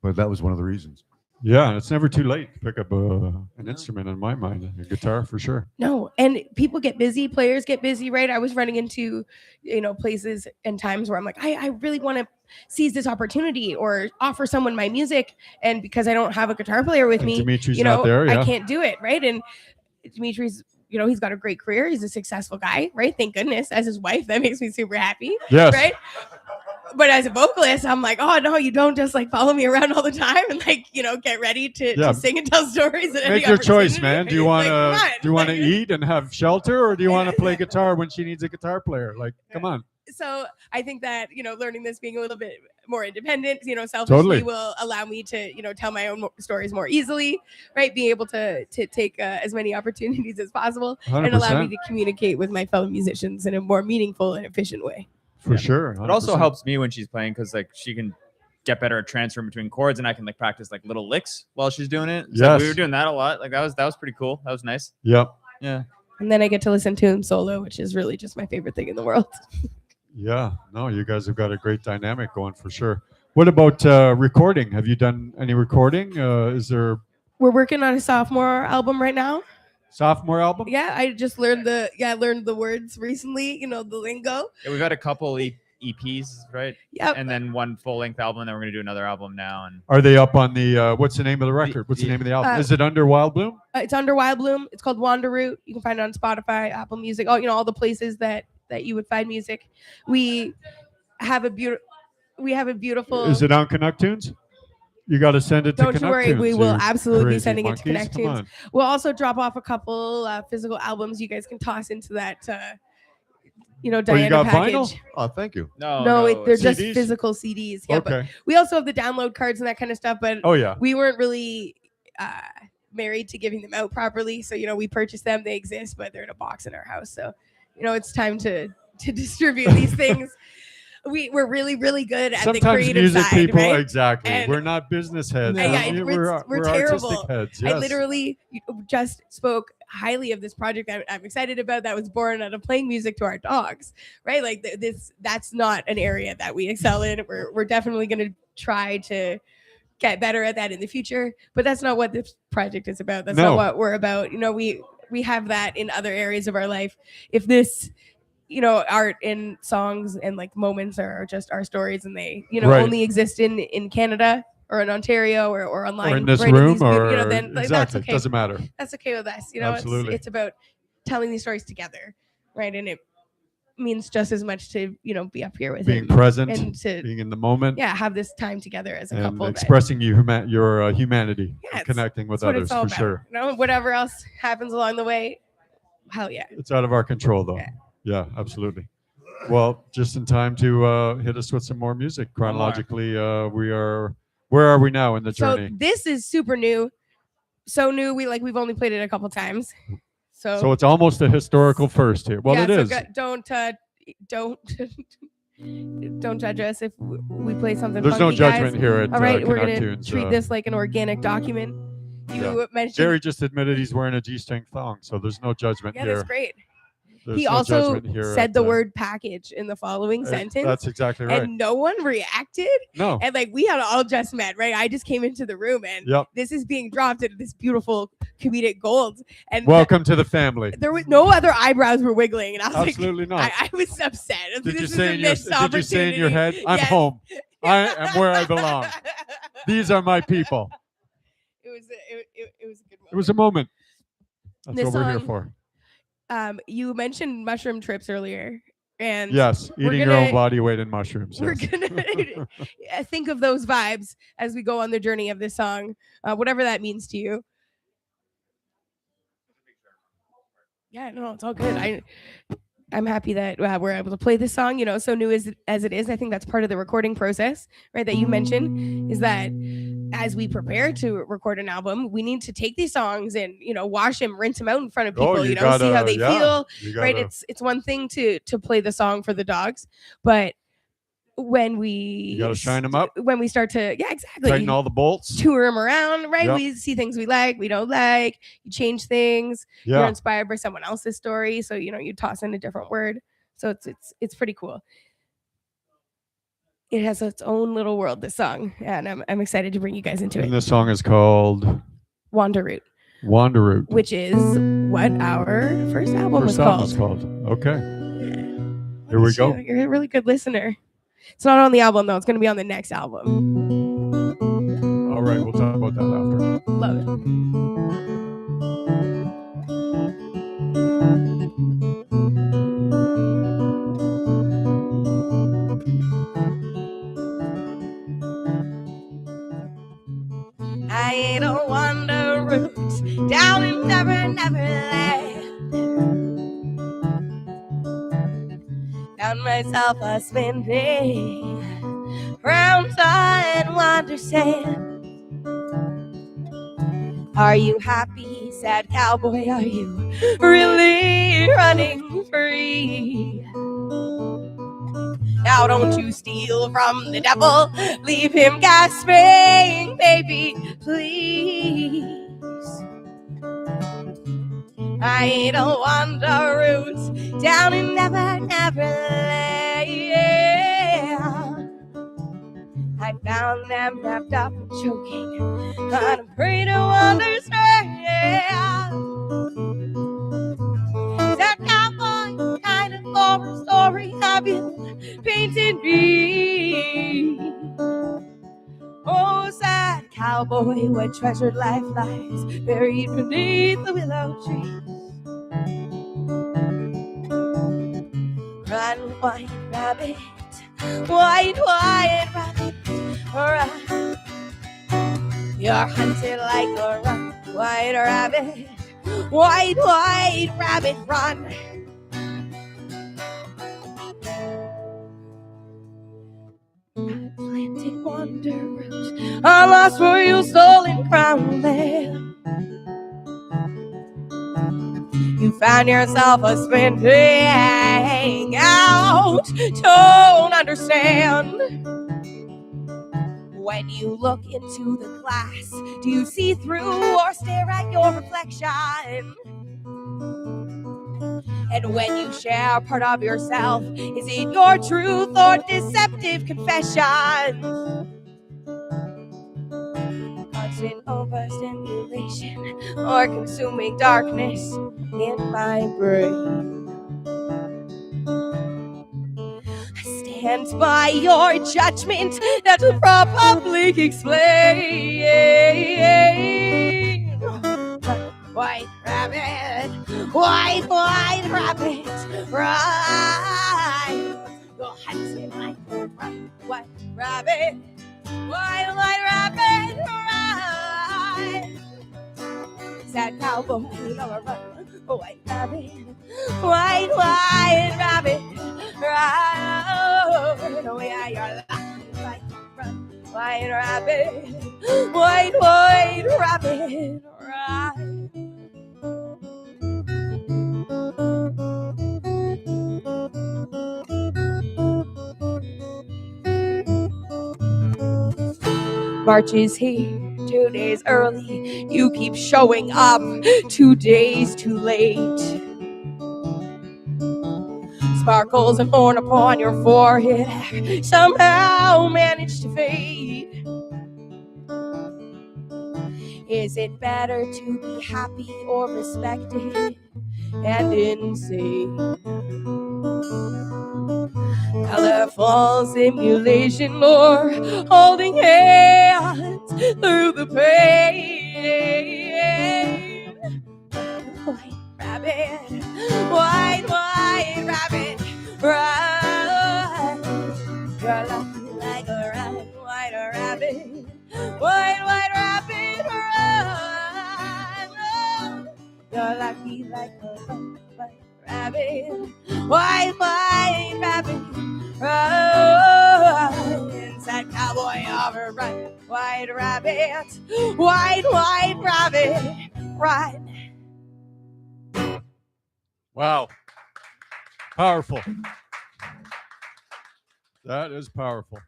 But that was one of the reasons. Yeah, it's never too late to pick up an instrument in my mind. A guitar for sure. No, and people get busy, players get busy, right? I was running into, places and times where I'm like, I really want to seize this opportunity or offer someone my music, and because I don't have a guitar player with And me, Dimitri's not there. Yeah. I can't do it, right? And Dimitri's, he's got a great career. He's a successful guy, right? Thank goodness. As his wife, that makes me super happy, Yes. right? But as a vocalist, I'm like, oh no, you don't just like follow me around all the time and like, get ready to sing and tell stories. At Make any your choice, opportunity. man. Do you want to Like, do you want to eat and have shelter, or do you want to play guitar when she needs a guitar player? Like, come on. So I think that learning this, being a little bit more independent, selfishly Totally. will allow me to tell my own stories more easily, right? Being able to take as many opportunities as possible, and allow me 100%. to communicate with my fellow musicians in a more meaningful and efficient way. For sure. It also 100%. helps me when she's playing because like she can get better at transferring between chords, and I can like practice like little licks while she's doing it. So Yes. we were doing that a lot. Like that was pretty cool. That was nice. Yep. Yeah. And then I get to listen to him solo, which is really just my favorite thing in the world. Yeah. No, you guys have got a great dynamic going for sure. What about recording? Have you done any recording? Is there We're working on a sophomore album right now. sophomore album? Yeah, I just learned the words recently, the lingo. Yeah, we've had a couple EPs, right? Yep. And then one full length album, and then we're gonna do another album now. And Are they up on the what's the name of the record? What's the the- name of the album? uh, Is it under Wild Bloom? It's under Wild Bloom. It's called Wander Route. You can find it on Spotify, Apple Music, all the places that you would find music. We have a beautiful. Is it on Canuck Tunes? You got to send it to Don't you Canuck worry, Tunes. we will you absolutely be crazy sending it to monkeys. Canuck Come Tunes. on. We'll also drop off a couple physical albums you guys can toss into that, Diana Oh, you got package. vinyl? Oh, thank you. No, they're just CDs? physical CDs. Yeah, but Okay. we also have the download cards and that kind of stuff. But Oh yeah. we weren't really married to giving them out properly, so we purchased them. They exist, but they're in a box in our house. So it's time to distribute these things. We're really, really good at the Sometimes creative music side, people, right? exactly. And- we're not business heads. Yeah, we're terrible. artistic heads. I Yes. literally just spoke highly of this project that I'm excited about, that was born out of playing music to our dogs, right? Like that's not an area that we excel in. We're definitely going to try to get better at that in the future, but that's not what this project is about. That's No. not what we're about. We have that in other areas of our life. If this art and songs and like moments are just our stories, and they Right. only exist in Canada or in Ontario or online Or in this right, room, these, or then like, exactly, that's okay. doesn't matter. That's okay with us. Absolutely. It's about telling these stories together, right? And it means just as much to be up here with Being him present, and to being in the moment, have this time together as a and couple. expressing your humanity, Yeah, and it's- connecting with That's what others it's all for about. sure. Whatever else happens along the way, hell yeah. It's out of our control, though. Yeah. Yeah, absolutely. Well, just in time to hit us with some more music. Chronologically, where are we now in the So journey? this is super new, so new. We've only played it a couple times, So it's almost a historical first here. Well, yeah, it so is. don't don't judge us if we play something. There's no funky, judgment guys. here at All right, we're Canuck gonna Tunes. treat this like an organic document. You mentioned, Gary just admitted he's wearing a G-string thong, so there's no judgment yeah, here. that's great. There's He no also judgment here said at, the word package in the following sentence, That's exactly right. and no one reacted. No. And we had all just met, right? I just came into the room, and Yep. this is being dropped into this beautiful comedic gold. And Welcome to the family. there was no other eyebrows were wiggling, and I was Absolutely like, not. I was upset. I was like, Did you this is say a in your missed Did you say in your head, opportunity. "I'm Yes. home. I am where I belong. These are my people." It was a good moment. It was a moment. That's This what we're here song- for. You mentioned mushroom trips earlier, and Yes, we're eating your own gonna- body weight in mushrooms. we're yes. gonna think of those vibes as we go on the journey of this song, whatever that means to you. Yeah, no, it's all good. I'm happy that we're able to play this song, so new as it is. I think that's part of the recording process, right? That you mentioned is that as we prepare to record an album, we need to take these songs and, wash them, rinse them out in front of people, you see gotta- how they yeah, feel, You right? gotta- It's one thing to play the song for the dogs, but when we You gotta shine 'em up. when we start to exactly tighten all the bolts. tour them around, right? Yep. We see things we like, we don't like, you change things, you're Yeah, inspired by someone else's story, so you toss in a different word, so it's pretty cool. it has its own little world, this song, and I'm excited to bring you guys into And it. this song is called Wander Route, Wanderoot. which is what our first album was First album is called. called. Okay. Look Here we at go. you. You're a really good listener. It's not on the album though. It's going to be on the next album. All right, we'll talk about that after. Love it. I ain't a wander route down in Neverland. Found myself a spinning round on wander sand. Are you happy, sad cowboy? Are you really running free? Now don't you steal from the devil, leave him gasping, baby, please. I ain't a wander route down in Neverland. I found them wrapped up and choking on a afraid to understand. That cowboy kind of horror story have you painted me? Oh, sad cowboy, what treasured life lies buried beneath the willow tree. Run, white rabbit, white rabbit, run. You're hunted like a run, white rabbit, white rabbit, run. Planted wander route, I lost for you, stolen crown land. You found yourself a spinning out, don't understand. When you look into the glass, do you see through or stare at your reflection? And when you share part of yourself, is it your truth or deceptive confession? Constant overstimulation or consuming darkness in my brain. I stand by your judgment that will probably explain. White rabbit, white rabbit, right. You're hunting like a white rabbit, white rabbit, right. Sad cowboy, you're a white rabbit, white rabbit, right. Oh yeah, you're like a white rabbit, white rabbit, right. March is here, 2 days early. You keep showing up 2 days too late. Sparkles and horn upon your forehead somehow manage to fade. Is it better to be happy or respected and insane? Colorful simulation or holding hands through the pain. White rabbit, white rabbit, run. You're lucky like a run, white rabbit, white rabbit, run. You're lucky like a run, white rabbit, white rabbit, run. Sad cowboy over run, white rabbit, white rabbit, run. Wow. Powerful. That is powerful.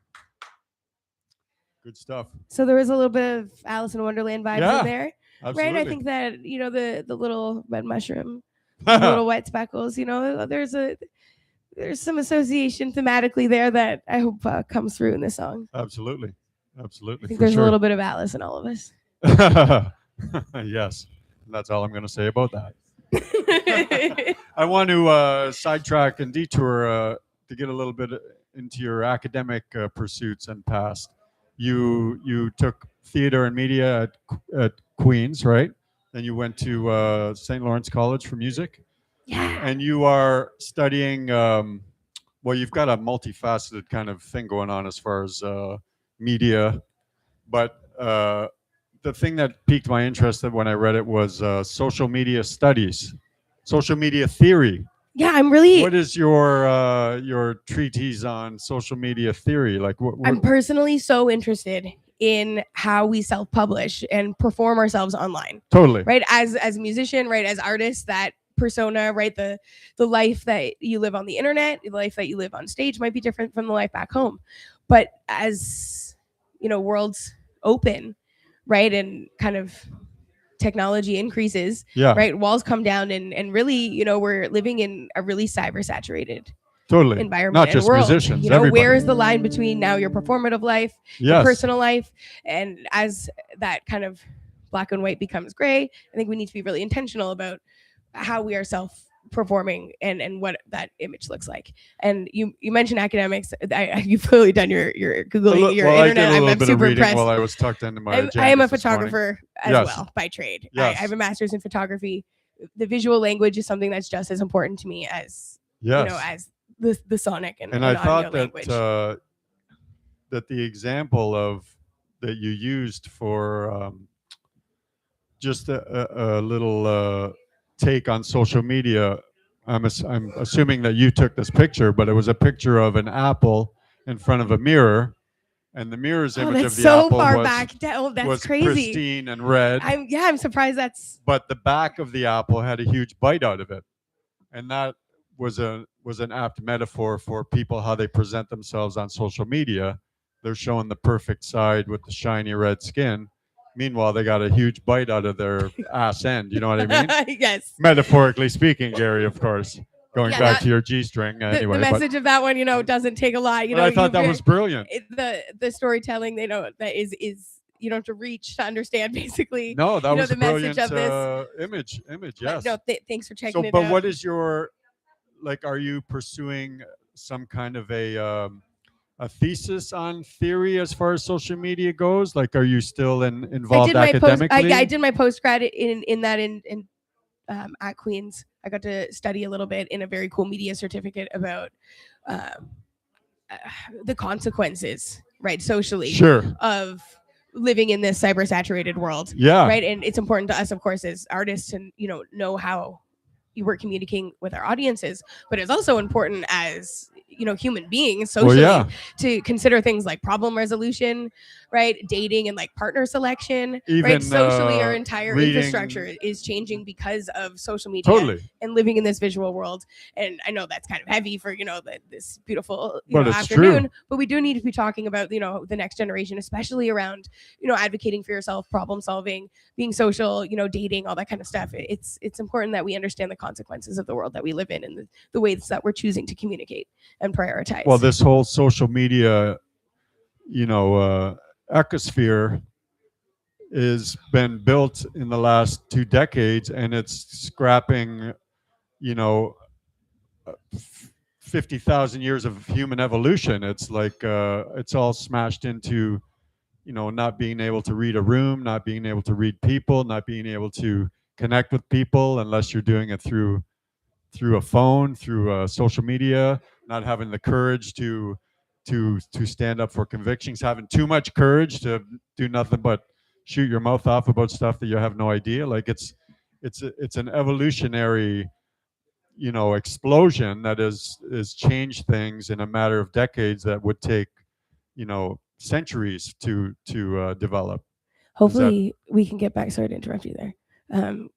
Good stuff. So there was a little bit of Alice in Wonderland vibes Yeah, in there, Absolutely. right? I think that the little red mushroom, the little white speckles. There's there's some association thematically there that I hope comes through in this song. Absolutely. I Absolutely. think For there's sure. a little bit of Atlas in all of us. Yes. That's all I'm going to say about that. I want to sidetrack and detour to get a little bit into your academic pursuits and past. You took theater and media at Queens, right? Then you went to St. Lawrence College for music, Yeah. and you are studying. Well, you've got a multifaceted kind of thing going on as far as media, but the thing that piqued my interest when I read it was social media studies, social media theory. Yeah, I'm really. What is your treatise on social media theory? Like, I'm personally so interested in how we self-publish and perform ourselves online. Totally. Right, as a musician, right, as artists, that persona, right, the life that you live on the internet, the life that you live on stage might be different from the life back home. But as worlds open, right, and kind of technology increases, Yeah. right, walls come down, and really, we're living in a really cyber saturated Totally. environment Not just and world. musicians. Everybody. Where is the line between now your performative life, your Yes. personal life, and as that kind of black and white becomes gray, I think we need to be really intentional about how we are self-performing and what that image looks like. And you mentioned academics. You've clearly done your Googling, your well, internet. I did a little I'm bit super of reading impressed. while I was tucked into my I am a agendas this morning. photographer as Yes. well by trade. Yes. I have a master's in photography. The visual language is something that's just as important to me as Yes. as the sonic and I audio thought language. that the example of that you used for just a little take on social media. I'm assuming that you took this picture, but it was a picture of an apple in front of a mirror, and the mirror's image that's of the so apple far was, back. That's was crazy. pristine and red. I'm surprised that's. But the back of the apple had a huge bite out of it, and that was an apt metaphor for people, how they present themselves on social media. They're showing the perfect side with the shiny red skin. Meanwhile, they got a huge bite out of their ass end. You know what I mean? Yes. Metaphorically speaking, Gary, of course. Going Yeah, back to your G-string. The Anyway, message of that one, doesn't take a lot. but I thought that was brilliant. The storytelling. That is you don't have to reach to understand. Basically, No, that was the a message brilliant of this. image. Yes. No, thanks for checking So, it but out. what is your, like, are you pursuing some kind of a thesis on theory as far as social media goes? Like, are you still involved academically? I did my postgrad in at Queens. I got to study a little bit in a very cool media certificate about the consequences, right, socially, Sure. of living in this cyber saturated world. Yeah. Right. And it's important to us, of course, as artists, and know how we're communicating with our audiences, but it's also important as human beings socially to consider things like problem resolution, right, dating, and like partner selection. Even, right, socially our entire reading. infrastructure is changing because of social media. Totally. And living in this visual world. And I know that's kind of heavy for this beautiful But it's afternoon, true. but we do need to be talking about the next generation, especially around advocating for yourself, problem solving, being social, dating, all that kind of stuff. It's important that we understand the consequences of the world that we live in and the ways that we're choosing to communicate and prioritize. Well, this whole social media, ecosphere has been built in the last 2 decades, and it's scrapping, 50,000 years of human evolution. It's like it's all smashed into, not being able to read a room, not being able to read people, not being able to connect with people unless you're doing it through a phone, through social media, not having the courage to stand up for convictions, having too much courage to do nothing but shoot your mouth off about stuff that you have no idea. Like it's an evolutionary, explosion that is changed things in a matter of decades that would take, centuries to develop. Hopefully we can get back. Sorry to interrupt you there.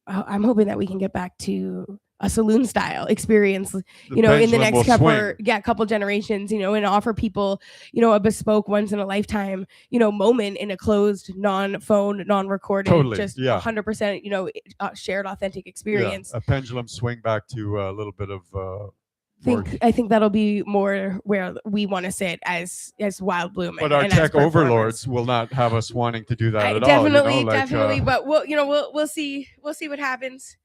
I'm hoping that we can get back to a saloon style experience, in the next couple generations, and offer people, a bespoke once in a lifetime, moment in a closed, non-phone, non-recorded, Totally, just yeah. 100%, shared authentic experience. Yeah, a pendulum swing back to a little bit of I think that'll be more where we want to sit as Wild Bloom. But our and as tech performers. overlords will not have us wanting to do that at Definitely, all. definitely. But we'll see what happens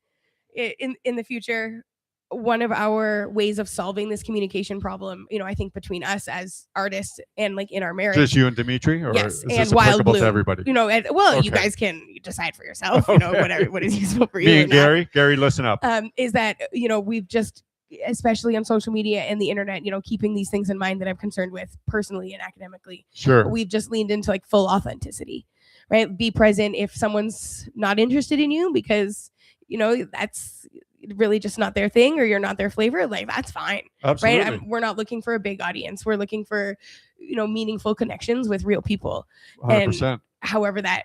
in the future. One of our ways of solving this communication problem, I think between us as artists and like in our marriage. Just you and Dimitri, or yes, is and this Wild applicable Bloom, to everybody? you Okay. guys can decide for yourself. Okay. What is useful for you. Me and Gary, listen up. Is that we've just, especially on social media and the internet, keeping these things in mind that I'm concerned with personally and academically. Sure. We've just leaned into like full authenticity, right? Be present if someone's not interested in you because that's really just not their thing or you're not their flavor. Like that's fine. Absolutely. Right? We're not looking for a big audience. We're looking for meaningful connections with real people. 100%. And however that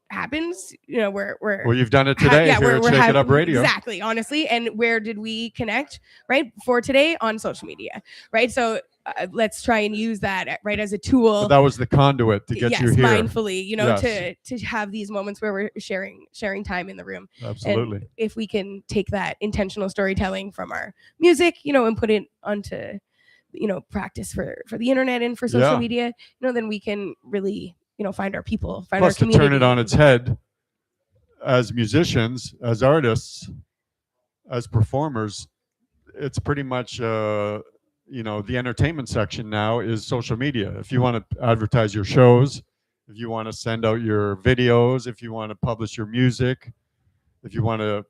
happens, we're well, you've done it today here at Shake It Up Radio. Exactly, honestly. And where did we connect? Right, for today on social media. Right, so let's try and use that right as a tool. But that was the conduit to get you here mindfully. Yes. to have these moments where we're sharing time in the room. Absolutely. And if we can take that intentional storytelling from our music, and put it onto, practice for the internet and for social media, then we can really, find our people, find Plus, our community. to turn it on its head, as musicians, as artists, as performers, it's pretty much the entertainment section now is social media. If you want to advertise your shows, if you want to send out your videos, if you want to publish your music, if you want to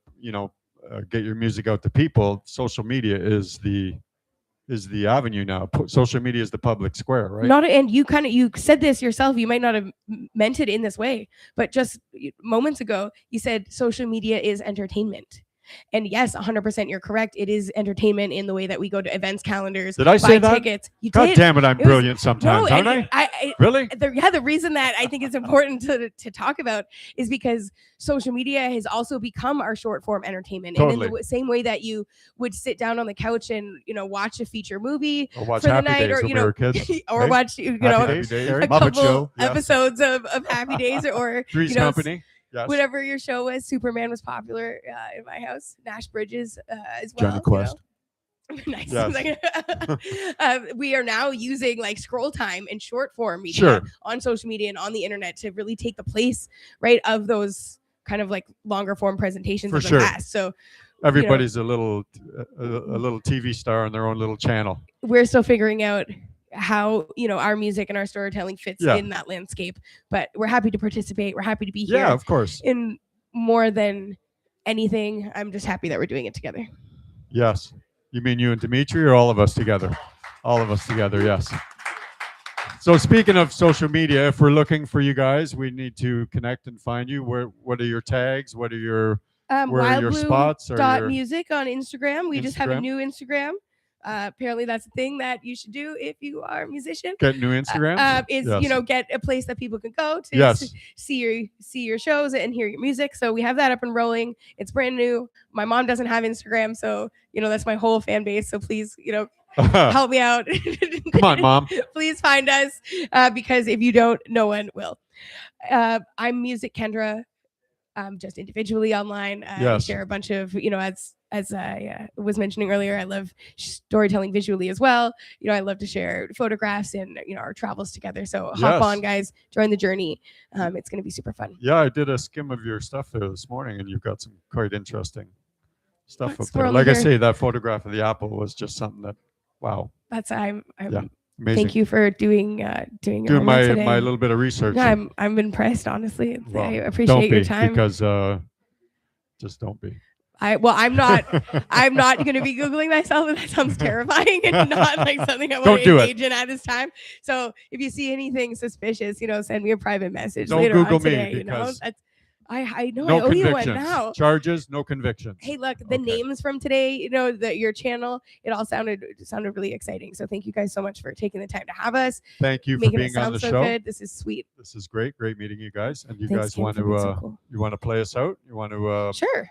get your music out to people, social media is the avenue now. Social media is the public square, right? And you said this yourself. You might not have meant it in this way, but just moments ago, you said social media is entertainment. And yes, 100%, you're correct. It is entertainment in the way that we go to events calendars. Did I say buy that? tickets. You God did. damn it, I'm brilliant sometimes, aren't I? Really? The reason that I think it's important to talk about is because social media has also become our short form entertainment. Totally. And in the same way that you would sit down on the couch and watch a feature movie Or watch for the Happy night, Days or when we were kids. or Hey? watch Happy Days, a Muppet couple Show, yeah. episodes of Happy Days or Three's Company. Yes. whatever your show was. Superman was popular in my house. Nash Bridges as well. Johnny Quest. Nice. Yes. We are now using like scroll time and short form media Sure. on social media and on the internet to really take the place, right, of those kind of like longer form presentations For of the sure. past. So Everybody's a little TV star on their own little channel. we're still figuring out how our music and our storytelling fits Yeah. in that landscape, but we're happy to participate. We're happy to be here. Yeah, of course. In more than anything, I'm just happy that we're doing it together. Yes. You mean you and Dimitri, or all of us together? All of us together, yes. So speaking of social media, if we're looking for you guys, we need to connect and find you. What are your tags? What are your where are your spots? Or your Music on Instagram. We just have a Instagram? new Instagram. Apparently that's a thing that you should do if you are a musician. get new Instagrams? Is Yes. get a place that people can go to Yes. see your shows and hear your music. So we have that up and rolling. It's brand new. My mom doesn't have Instagram, so that's my whole fan base. So please, help me out. Come on, Mom. Please find us because if you don't, no one will. I'm Music Kendra, just individually online. I Yes. share a bunch of, as I was mentioning earlier, I love storytelling visually as well. I love to share photographs and, our travels together. So hop Yes. on, guys, join the journey. It's going to be super fun. Yeah, I did a skim of your stuff there this morning, and you've got some quite interesting stuff What's up there. swirling Like I here? say, that photograph of the apple was just something that, wow, I'm Yeah. amazing. thank you for doing your Doing homework today. my little bit of research. No, I'm impressed, honestly. Well, I don't appreciate be, your time. because just don't be. I'm not going to be Googling myself. That sounds terrifying and not like something I want Don't to do it. engage in at this time. So if you see anything suspicious, send me a private message Don't later Google on me, today. because I know No I owe you one convictions. now. Charges, no convictions. Hey, look, the Okay. names from today, your channel, it all sounded really exciting. So thank you guys so much for taking the time to have us, Thank you for making it being on sound the so show. good. This is sweet. This is great. Great meeting you guys. And you Thanks, guys Kim, want for being to so cool. you want to play us out? You want to Sure.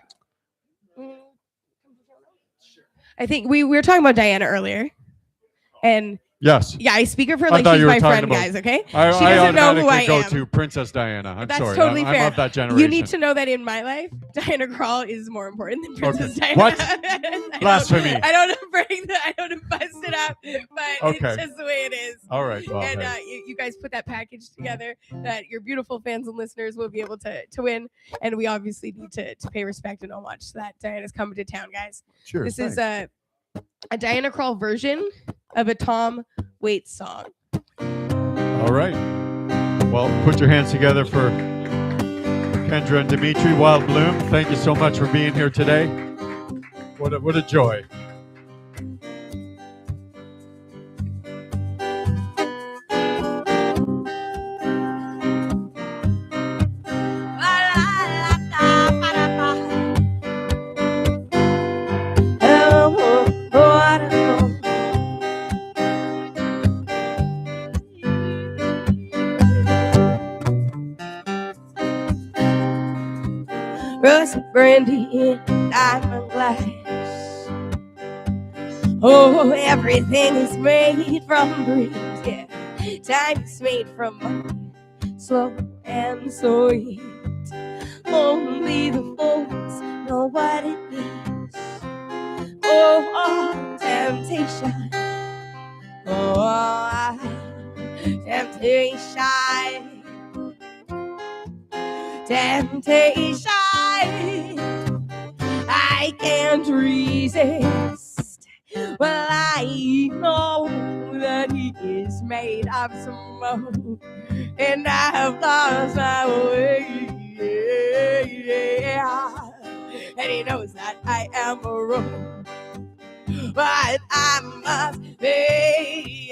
I think we were talking about Diana earlier, and Yes. yeah, I speak of her I like thought she's you were my talking friend, about- guys. Okay, I She doesn't know who automatically I go am. to Princess Diana. I'm That's sorry. totally I'm fair. of that generation. you need to know that in my life, Diana Krall is more important than Princess Diana. What? I Blasphemy. I don't bring the that, but Okay. it's just the way it is. All right. Well, And hey. you guys put that package together that your beautiful fans and listeners will be able to win. And we obviously need to pay respect and homage that Diana's coming to town, guys. Cheers. This is thanks. a Diana Krall version of a Tom Waits song. All right. Well, put your hands together for Kendra and Dimitri. Wild Bloom, thank you so much for being here today. What a joy. Rust brandy in diamond glass. Oh, everything is made from breeze. Yeah, time is made from money, slow and sweet. Only the fools know what it means. Oh, temptation. Oh, temptation. Temptation, I can't resist. Well, I know that he is made of smoke, and I have lost my way. And he knows that I am a rogue, but I must be.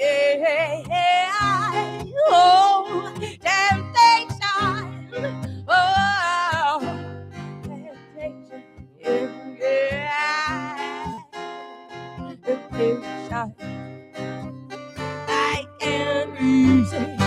Oh, temptation. Oh, temptation, yeah, temptation. I can't resist.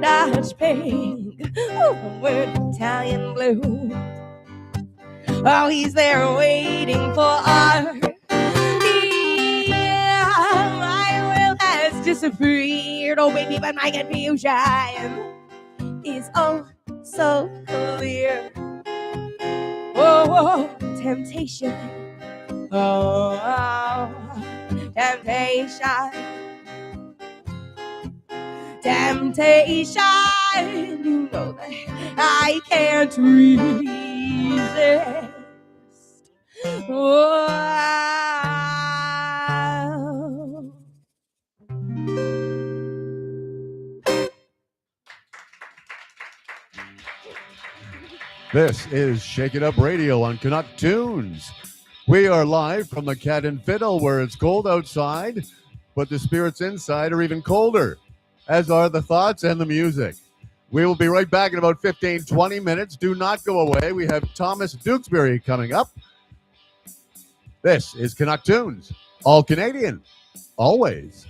Dutch pink, with Italian blue. Oh, he's there waiting for our. Yeah, my will has disappeared. Oh, baby, but my confusion is oh so clear. Oh, temptation. Oh, temptation. Temptation, you know that I can't resist. Oh. This is Shake It Up Radio on Canuck Tunes. We are live from the Cat and Fiddle, where it's cold outside, but the spirits inside are even colder, as are the thoughts and the music. We will be right back in about 15, 20 minutes. Do not go away. We have Thomas Dukesbury coming up. This is Canuck Tunes. All Canadian, always.